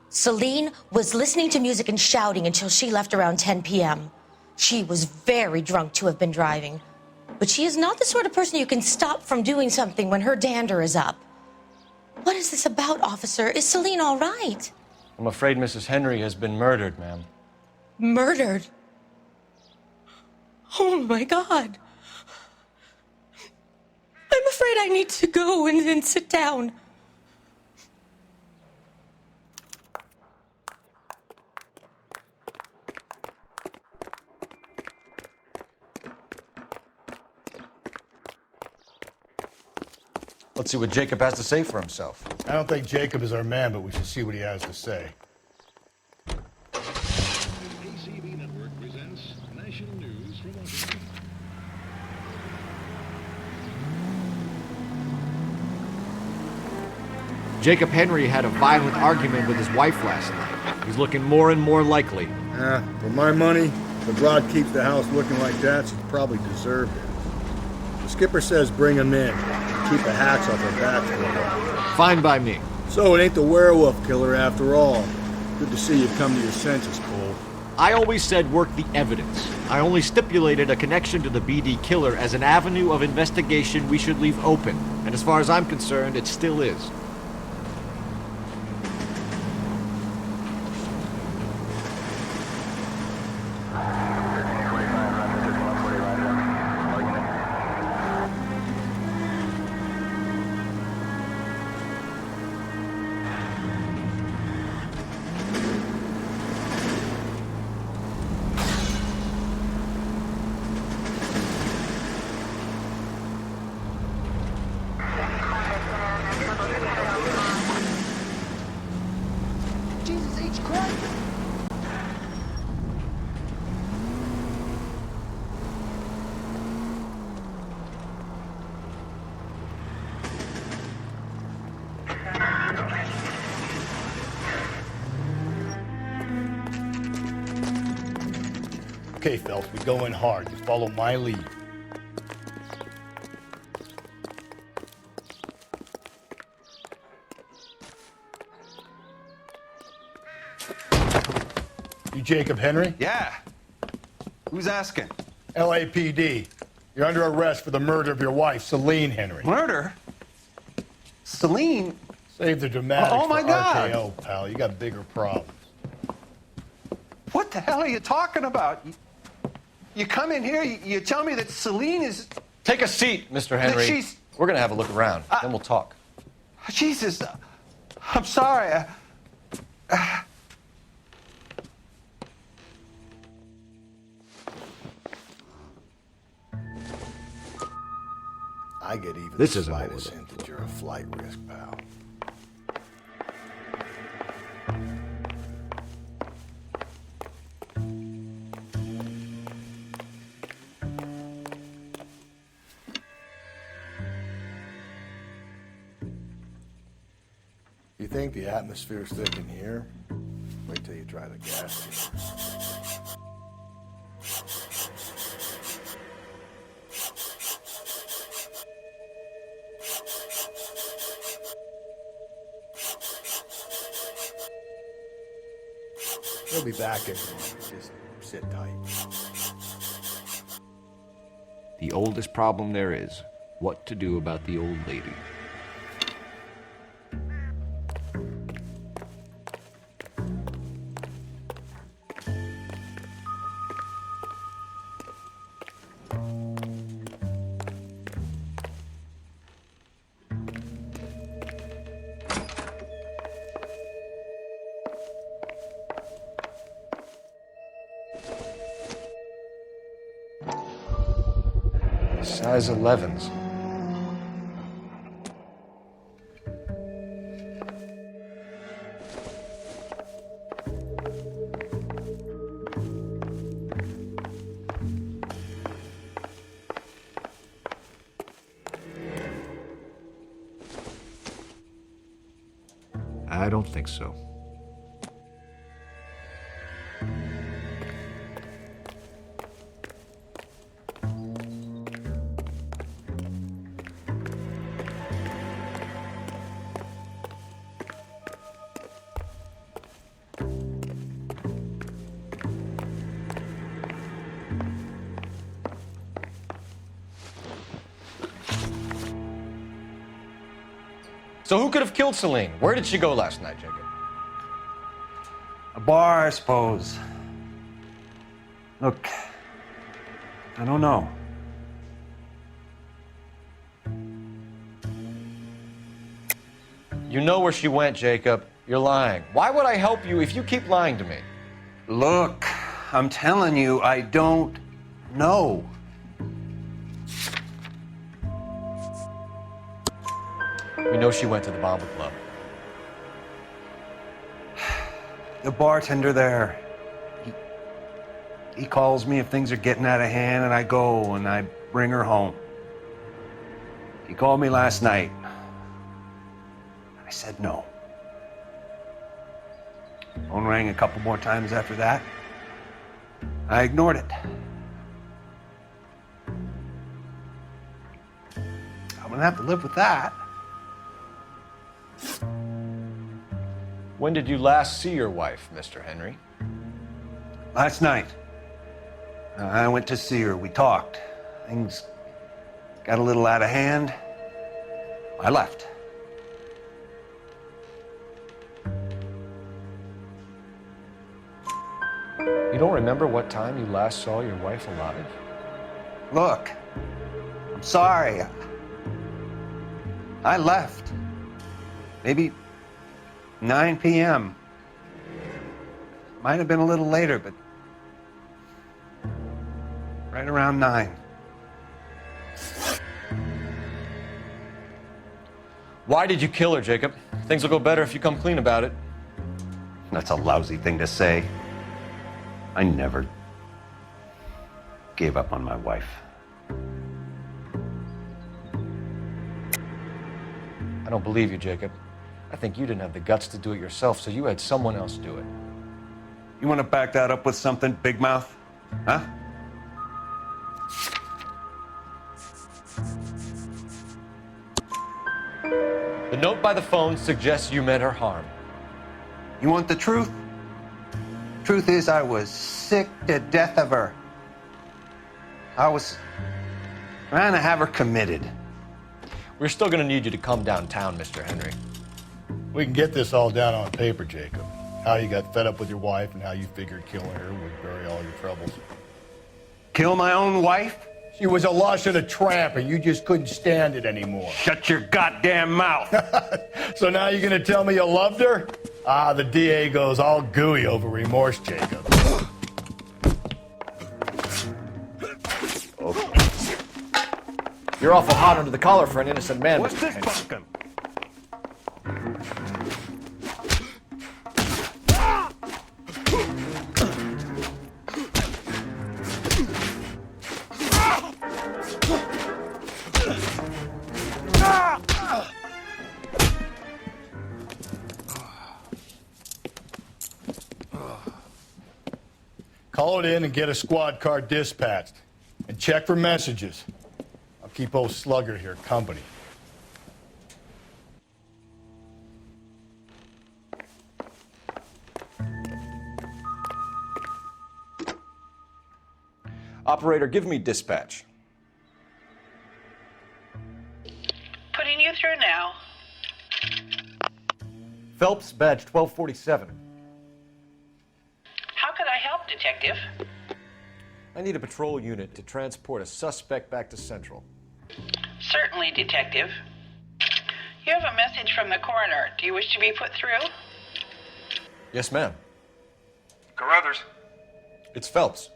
[SPEAKER 7] Celine was listening to music and shouting until she left around 10 p.m. She was very drunk to have been driving. But she is not the sort of person you can stop from doing something when her dander is up. What is this about, officer? Is Celine all right?
[SPEAKER 17] I'm afraid Mrs. Henry has been murdered, ma'am.
[SPEAKER 7] Murdered? Oh, my God. I'm afraid I need to go and sit down.
[SPEAKER 2] Let's see what Jacob has to say for himself.
[SPEAKER 3] I don't think Jacob is our man, but we should see what he has to say.
[SPEAKER 13] ACB Network presents National News from Washington.
[SPEAKER 19] Jacob Henry had a violent argument with his wife last night. He's looking more and more likely.
[SPEAKER 3] For my money, if the broad keeps the house looking like that, she's probably deserved it. The skipper says bring him in. Keep the hacks off her back for a while.
[SPEAKER 19] Fine by me.
[SPEAKER 3] So it ain't the werewolf killer after all. Good to see you come to your senses, Cole.
[SPEAKER 19] I always said work the evidence. I only stipulated a connection to the BD killer as an avenue of investigation we should leave open. And as far as I'm concerned, it still is.
[SPEAKER 3] Okay, Phelps, we go in hard. You follow my lead. You Jacob Henry?
[SPEAKER 20] Yeah. Who's asking?
[SPEAKER 3] LAPD. You're under arrest for the murder of your wife, Celine Henry.
[SPEAKER 20] Murder? Celine?
[SPEAKER 3] Save the dramatics
[SPEAKER 20] Oh, my
[SPEAKER 3] for
[SPEAKER 20] God.
[SPEAKER 3] RKO, pal. You got bigger problems.
[SPEAKER 20] What the hell are you talking about? You come in here, you tell me that Celine is...
[SPEAKER 17] Take a seat, Mr. Henry.
[SPEAKER 20] she's-
[SPEAKER 17] We're going to have a look around, then we'll talk.
[SPEAKER 20] Jesus, I'm sorry.
[SPEAKER 3] I get even
[SPEAKER 19] This
[SPEAKER 3] the
[SPEAKER 19] isn't
[SPEAKER 3] slightest
[SPEAKER 19] order.
[SPEAKER 3] hint that you're a flight risk, pal. You think the atmosphere's thick in here? Wait till you try the gas. He'll be back in a moment. Just sit tight.
[SPEAKER 19] The oldest problem there is, what to do about the old lady.
[SPEAKER 17] Size 11s.
[SPEAKER 19] I don't think so.
[SPEAKER 2] So who could have killed Celine? Where did she go last night, Jacob?
[SPEAKER 21] A bar, I suppose. Look, I don't know.
[SPEAKER 2] You know where she went, Jacob. You're lying. Why would I help you if you keep lying to me?
[SPEAKER 21] Look, I'm telling you, I don't know.
[SPEAKER 2] We know she went to the Bomber Club.
[SPEAKER 21] The bartender there, he calls me if things are getting out of hand, and I go and I bring her home. He called me last night. I said no. Phone rang a couple more times after that. I ignored it. I'm gonna have to live with that.
[SPEAKER 2] When did you last see your wife, Mr. Henry?
[SPEAKER 21] Last night. I went to see her. We talked. Things got a little out of hand. I left.
[SPEAKER 2] You don't remember what time you last saw your wife alive?
[SPEAKER 21] Look, I'm sorry. I left. Maybe 9 p.m. Might have been a little later, but right around 9.
[SPEAKER 2] Why did you kill her, Jacob? Things will go better if you come clean about it.
[SPEAKER 21] That's a lousy thing to say. I never gave up on my wife.
[SPEAKER 2] I don't believe you, Jacob. I think you didn't have the guts to do it yourself, so you had someone else do it.
[SPEAKER 21] You want to back that up with something, big mouth? Huh?
[SPEAKER 2] The note by the phone suggests you meant her harm.
[SPEAKER 21] You want the truth? Truth is, I was sick to death of her. I was trying to have her committed.
[SPEAKER 2] We're still going to need you to come downtown, Mr. Henry.
[SPEAKER 3] We can get this all down on paper, Jacob. How you got fed up with your wife and how you figured killing her would bury all your troubles.
[SPEAKER 21] Kill my own wife?
[SPEAKER 3] She was a lush and a tramp, and you just couldn't stand it anymore.
[SPEAKER 21] Shut your goddamn mouth.
[SPEAKER 3] So now you're gonna tell me you loved her? Ah, the DA goes all gooey over remorse, Jacob.
[SPEAKER 2] You're awful hot under the collar for an innocent man,
[SPEAKER 21] What's
[SPEAKER 2] Mr.
[SPEAKER 21] this
[SPEAKER 2] Henry.
[SPEAKER 21] fucking?
[SPEAKER 3] Call it in and get a squad car dispatched. And check for messages. I'll keep old Slugger here company.
[SPEAKER 2] Operator, give me dispatch.
[SPEAKER 6] Putting you through now.
[SPEAKER 2] Phelps, badge 1247.
[SPEAKER 6] How could I help, Detective?
[SPEAKER 2] I need a patrol unit to transport a suspect back to Central.
[SPEAKER 6] Certainly, Detective. You have a message from the coroner. Do you wish to be put through?
[SPEAKER 2] Yes, ma'am.
[SPEAKER 17] Carruthers,
[SPEAKER 2] It's Phelps.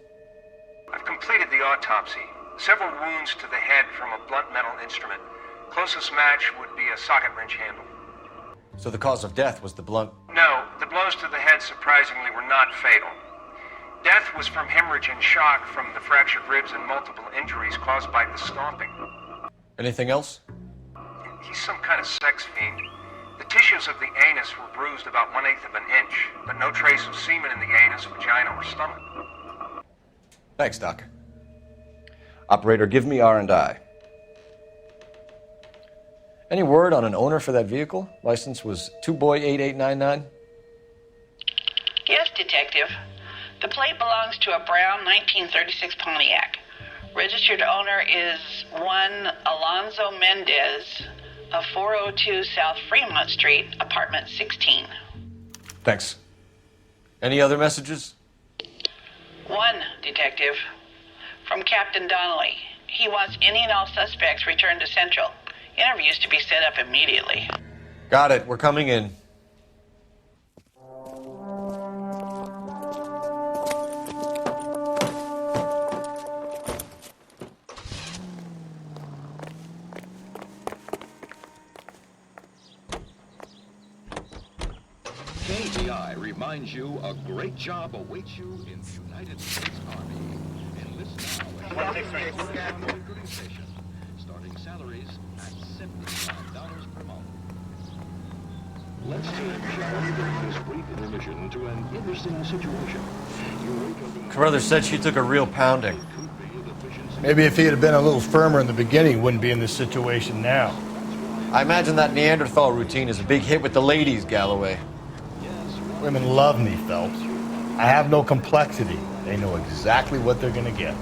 [SPEAKER 17] I've completed the autopsy. Several wounds to the head from a blunt metal instrument. Closest match would be a socket wrench handle.
[SPEAKER 2] So the cause of death was the blunt...
[SPEAKER 17] No, the blows to the head surprisingly were not fatal. Death was from hemorrhage and shock from the fractured ribs and multiple injuries caused by the stomping.
[SPEAKER 2] Anything else?
[SPEAKER 17] He's some kind of sex fiend. The tissues of the anus were bruised about 1/8 of an inch, but no trace of semen in the anus, vagina, or stomach.
[SPEAKER 2] Thanks, Doc. Operator, give me R&I. Any word on an owner for that vehicle? License was 2boy8899.
[SPEAKER 6] Yes, Detective. The plate belongs to a brown 1936 Pontiac. Registered owner is one Alonzo Mendez of 402 South Fremont Street, apartment 16.
[SPEAKER 2] Thanks. Any other messages?
[SPEAKER 6] One, Detective. From Captain Donnelly. He wants any and all suspects returned to Central. Interviews to be set up immediately.
[SPEAKER 2] Got it. We're coming in.
[SPEAKER 13] KGI reminds you a great job awaits you in the United States Army. Enlist now at recruiting station. Starting salaries at $75 per month. Let's shall we bring this brief intermission to an interesting situation. You wake up in
[SPEAKER 2] Carruthers said she took a real pounding.
[SPEAKER 3] Maybe if he had been a little firmer in the beginning, he wouldn't be in this situation now.
[SPEAKER 2] I imagine that Neanderthal routine is a big hit with the ladies, Galloway.
[SPEAKER 3] Women love me, Phelps. I have no complexity. They know exactly what they're gonna get.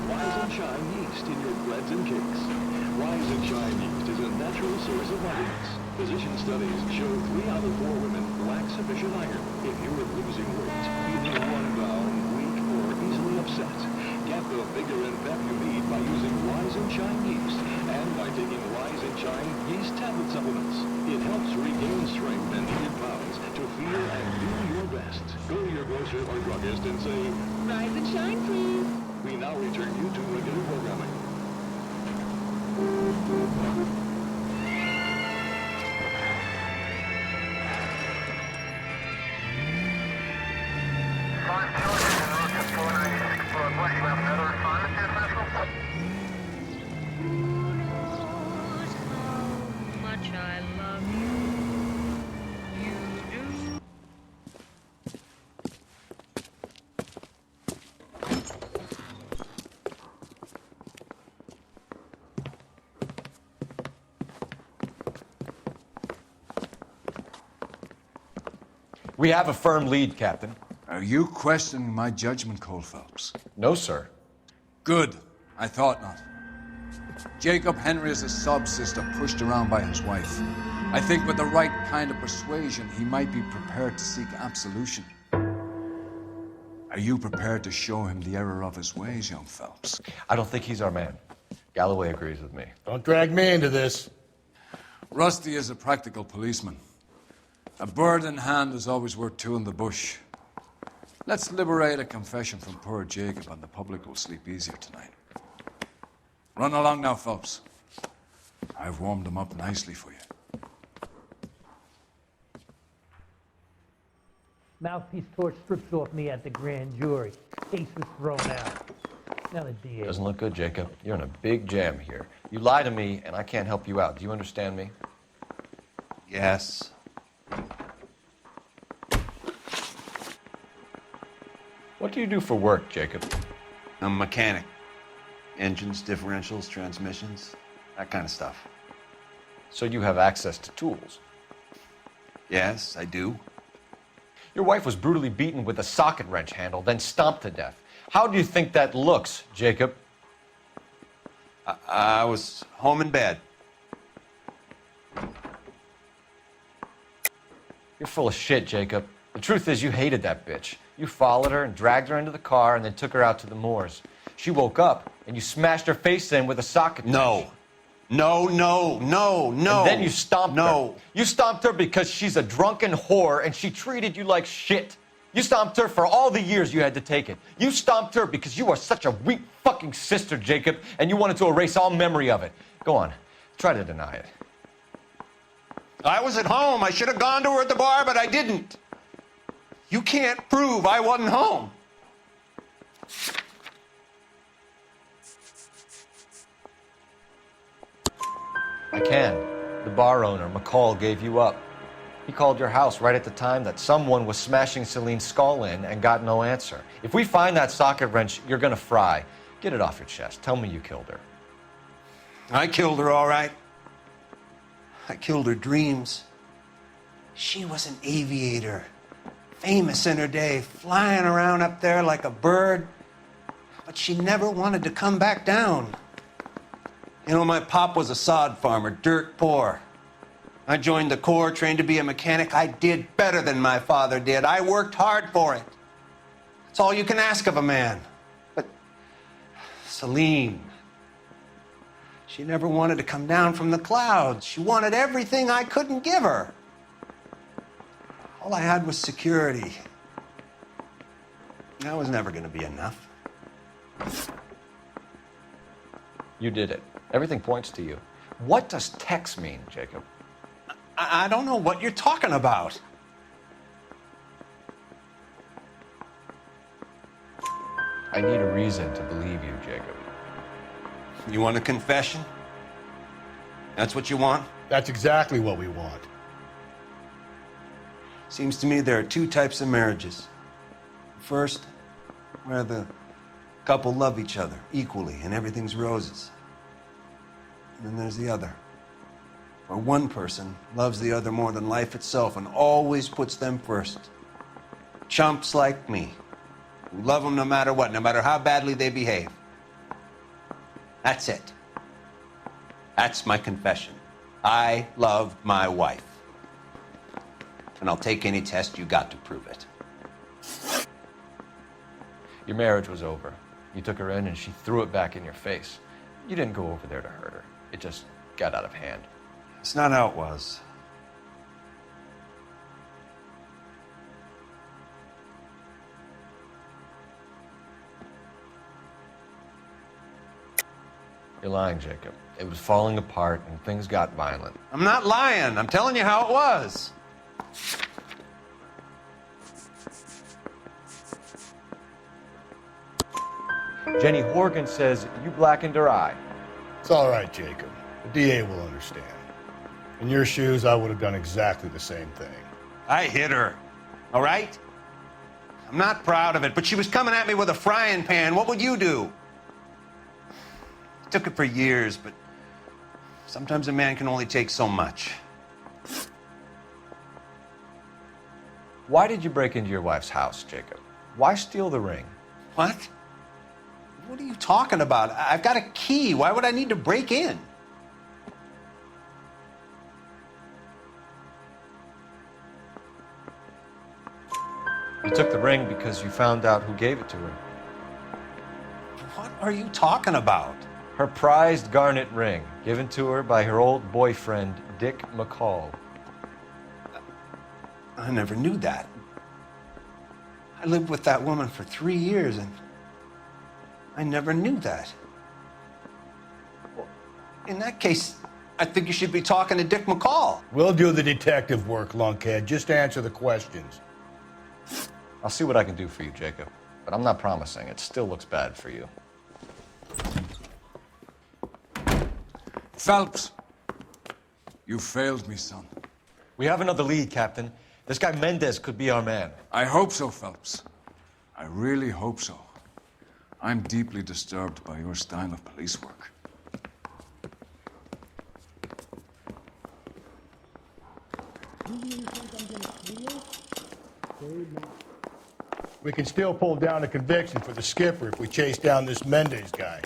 [SPEAKER 13] Rise and shine yeast in your breads and cakes. Rise and shine yeast is a natural source of vitamins. Physician studies show 3 out of 4 women lack sufficient iron. If you're losing weight, feeling run down, weak, or easily upset, get the vigor and pep you need by using Rise and Shine yeast and by taking Rise and Shine yeast tablet supplements. It helps regain strength and needed pounds to feel and do your best. Go to your grocer or druggist and say, Rise and Shine, please. We now return you to regular programming.
[SPEAKER 2] We have a firm lead, Captain.
[SPEAKER 14] Are you questioning my judgment, Cole Phelps?
[SPEAKER 2] No, sir.
[SPEAKER 14] Good. I thought not. Jacob Henry is a sub-sister pushed around by his wife. I think with the right kind of persuasion, he might be prepared to seek absolution. Are you prepared to show him the error of his ways, young Phelps?
[SPEAKER 2] I don't think he's our man. Galloway agrees with me.
[SPEAKER 3] Don't drag me into this.
[SPEAKER 14] Rusty is a practical policeman. A bird in hand is always worth 2 in the bush. Let's liberate a confession from poor Jacob, and the public will sleep easier tonight. Run along now, Phelps. I've warmed them up nicely for you.
[SPEAKER 11] Mouthpiece torch strips off me at the grand jury. Case was thrown out. Now the DA.
[SPEAKER 2] Doesn't look good, Jacob. You're in a big jam here. You lie to me, and I can't help you out. Do you understand me?
[SPEAKER 9] Yes.
[SPEAKER 2] What do you do for work, Jacob?
[SPEAKER 9] I'm a mechanic. Engines, differentials, transmissions, that kind of stuff.
[SPEAKER 2] So you have access to tools?
[SPEAKER 9] Yes, I do.
[SPEAKER 2] Your wife was brutally beaten with a socket wrench handle, then stomped to death. How do you think that looks, Jacob?
[SPEAKER 9] I was home in bed.
[SPEAKER 2] You're full of shit, Jacob. The truth is you hated that bitch. You followed her and dragged her into the car and then took her out to the moors. She woke up and you smashed her face in with a socket wrench.
[SPEAKER 9] No.
[SPEAKER 2] And then you stomped her. You stomped her because she's a drunken whore and she treated you like shit. You stomped her for all the years you had to take it. You stomped her because you are such a weak fucking sister, Jacob, and you wanted to erase all memory of it. Go on. Try to deny it.
[SPEAKER 9] I was at home. I should have gone to her at the bar, but I didn't. You can't prove I wasn't home.
[SPEAKER 2] I can. The bar owner, McCall, gave you up. He called your house right at the time that someone was smashing Celine's skull in and got no answer. If we find that socket wrench, you're gonna fry. Get it off your chest. Tell me you killed her.
[SPEAKER 21] I killed her, all right. I killed her dreams. She was an aviator, famous in her day, flying around up there like a bird, but she never wanted to come back down. You know, my pop was a sod farmer, dirt poor. I joined the Corps, trained to be a mechanic. I did better than my father did. I worked hard for it. That's all you can ask of a man. But Celine, she never wanted to come down from the clouds. She wanted everything I couldn't give her. All I had was security. That was never going to be enough.
[SPEAKER 2] You did it. Everything points to you. What does Tex mean, Jacob?
[SPEAKER 21] I don't know what you're talking about.
[SPEAKER 2] I need a reason to believe you, Jacob.
[SPEAKER 21] You want a confession? That's what you want?
[SPEAKER 3] That's exactly what we want.
[SPEAKER 21] Seems to me there are two types of marriages. First, where the couple love each other equally and everything's roses. And then there's the other, where one person loves the other more than life itself and always puts them first. Chumps like me, who love them no matter what, no matter how badly they behave. That's it. That's my confession. I love my wife. And I'll take any test you got to prove it.
[SPEAKER 2] Your marriage was over. You took her in and she threw it back in your face. You didn't go over there to hurt her. It just got out of hand.
[SPEAKER 21] It's not how it was.
[SPEAKER 2] You're lying, Jacob. It was falling apart and things got violent.
[SPEAKER 21] I'm not lying. I'm telling you how it was.
[SPEAKER 2] Jenny Horgan says you blackened her eye.
[SPEAKER 3] It's all right, Jacob. The DA will understand. In your shoes, I would have done exactly the same thing.
[SPEAKER 21] I hit her, all right? I'm not proud of it, but she was coming at me with a frying pan. What would you do? I took it for years, but sometimes a man can only take so much.
[SPEAKER 2] Why did you break into your wife's house, Jacob? Why steal the ring?
[SPEAKER 21] What? What are you talking about? I've got a key. Why would I need to break in?
[SPEAKER 2] You took the ring because you found out who gave it to her.
[SPEAKER 21] What are you talking about?
[SPEAKER 2] Her prized garnet ring, given to her by her old boyfriend, Dick McCall.
[SPEAKER 21] I never knew that. I lived with that woman for 3 years, and I never knew that. Well, in that case, I think you should be talking to Dick McCall.
[SPEAKER 3] We'll do the detective work, lunkhead. Just answer the questions.
[SPEAKER 2] I'll see what I can do for you, Jacob. But I'm not promising. It still looks bad for you.
[SPEAKER 14] Phelps, you failed me, son.
[SPEAKER 2] We have another lead, Captain. This guy Mendez could be our man.
[SPEAKER 14] I hope so, Phelps. I really hope so. I'm deeply disturbed by your style of police work.
[SPEAKER 3] We can still pull down a conviction for the skipper if we chase down this Mendez guy.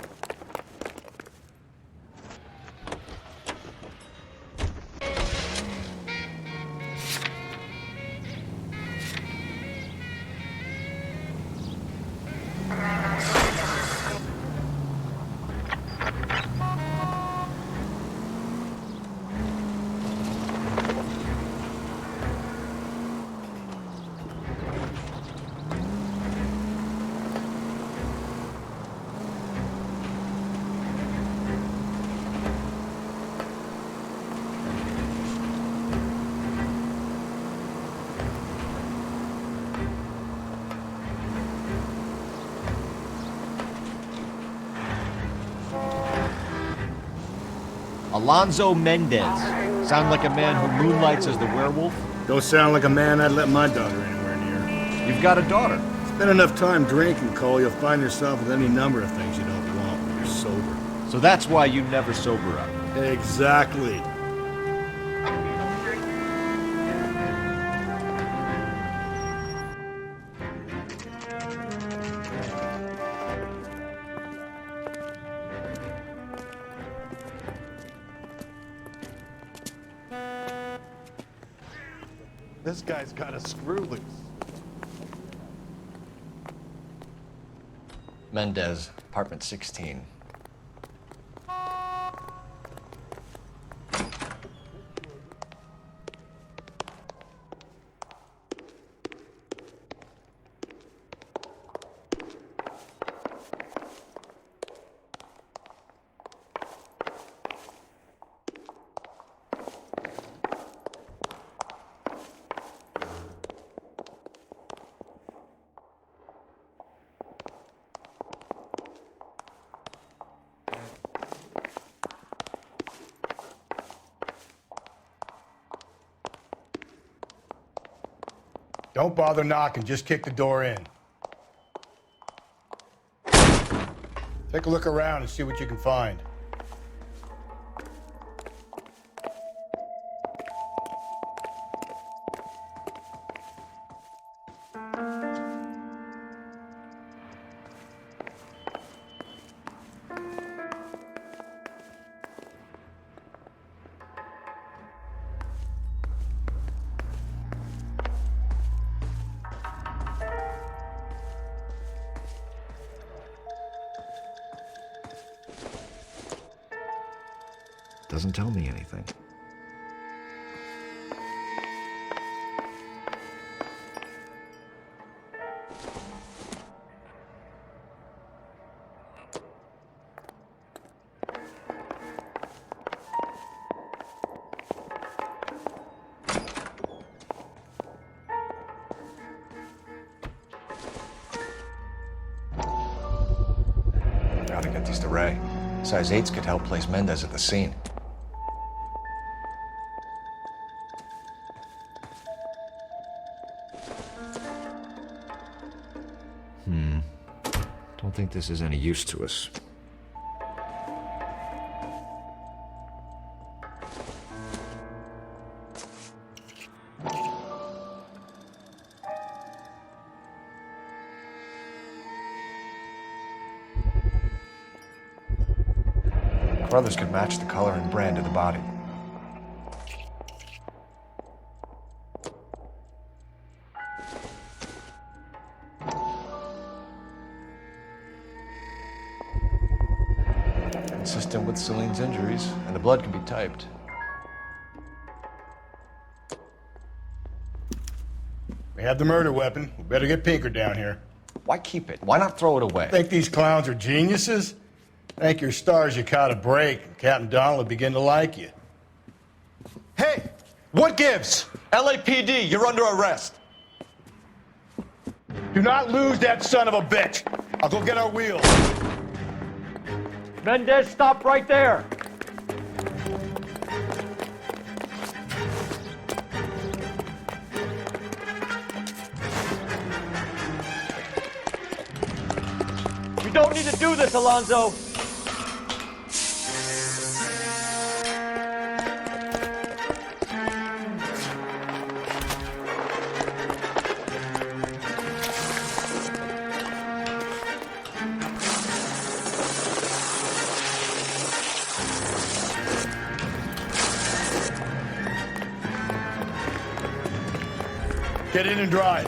[SPEAKER 19] Alonzo Mendez. Sound like a man who moonlights as the werewolf?
[SPEAKER 3] Don't sound like a man I'd let my daughter anywhere near.
[SPEAKER 19] You've got a daughter.
[SPEAKER 3] Spend enough time drinking, Cole, you'll find yourself with any number of things you don't want when you're sober.
[SPEAKER 19] So that's why you never sober up.
[SPEAKER 3] Exactly.
[SPEAKER 9] This guy's got a screw loose.
[SPEAKER 2] Mendez, apartment 16.
[SPEAKER 3] Don't bother knocking, just kick the door in. Take a look around and see what you can find.
[SPEAKER 19] Doesn't tell me anything.
[SPEAKER 2] Gotta get these to Ray. Size 8s could help place Mendez at the scene.
[SPEAKER 19] Don't think this is any use to us.
[SPEAKER 2] Brothers could match the color and brand of the body. Consistent with Celine's injuries, and the blood can be typed.
[SPEAKER 3] We have the murder weapon. We better get Pinker down here.
[SPEAKER 2] Why keep it? Why not throw it away?
[SPEAKER 3] Think these clowns are geniuses? Thank your stars you caught a break, and Captain Donald will begin to like you.
[SPEAKER 2] Hey! What gives? LAPD, you're under arrest.
[SPEAKER 3] Do not lose that son of a bitch. I'll go get our wheels.
[SPEAKER 10] Mendez, stop right there. We don't need to do this, Alonzo.
[SPEAKER 3] Get in and drive.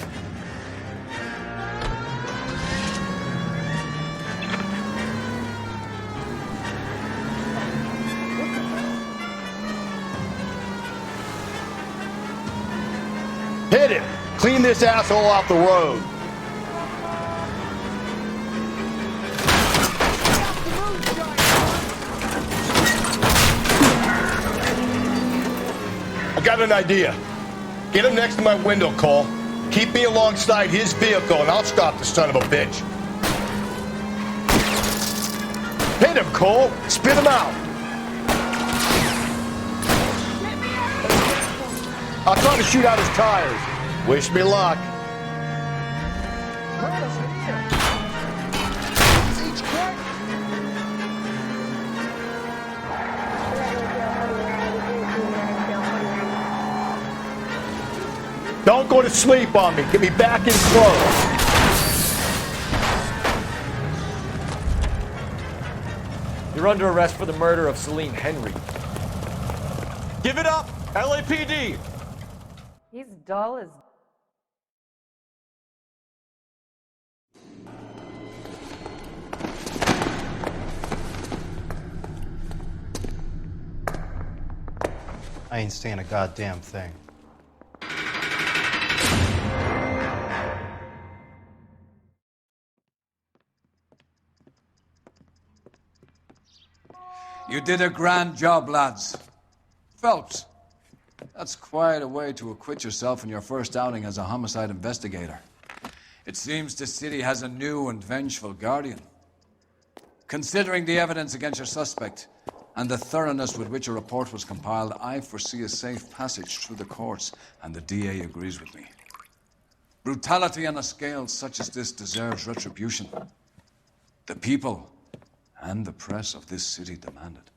[SPEAKER 3] Hit it! Clean this asshole off the road. I got an idea. Get him next to my window, Cole. Keep me alongside his vehicle, and I'll stop the son of a bitch. Hit him, Cole. Spit him out. I'll try to shoot out his tires. Wish me luck. Don't go to sleep on me. Get me back in close.
[SPEAKER 2] You're under arrest for the murder of Celine Henry. Give it up, LAPD!
[SPEAKER 22] He's dull as...
[SPEAKER 9] I ain't saying a goddamn thing.
[SPEAKER 14] You did a grand job, lads. Phelps, that's quite a way to acquit yourself in your first outing as a homicide investigator. It seems the city has a new and vengeful guardian. Considering the evidence against your suspect and the thoroughness with which a report was compiled, I foresee a safe passage through the courts, and the DA agrees with me. Brutality on a scale such as this deserves retribution. The people and the press of this city demand it.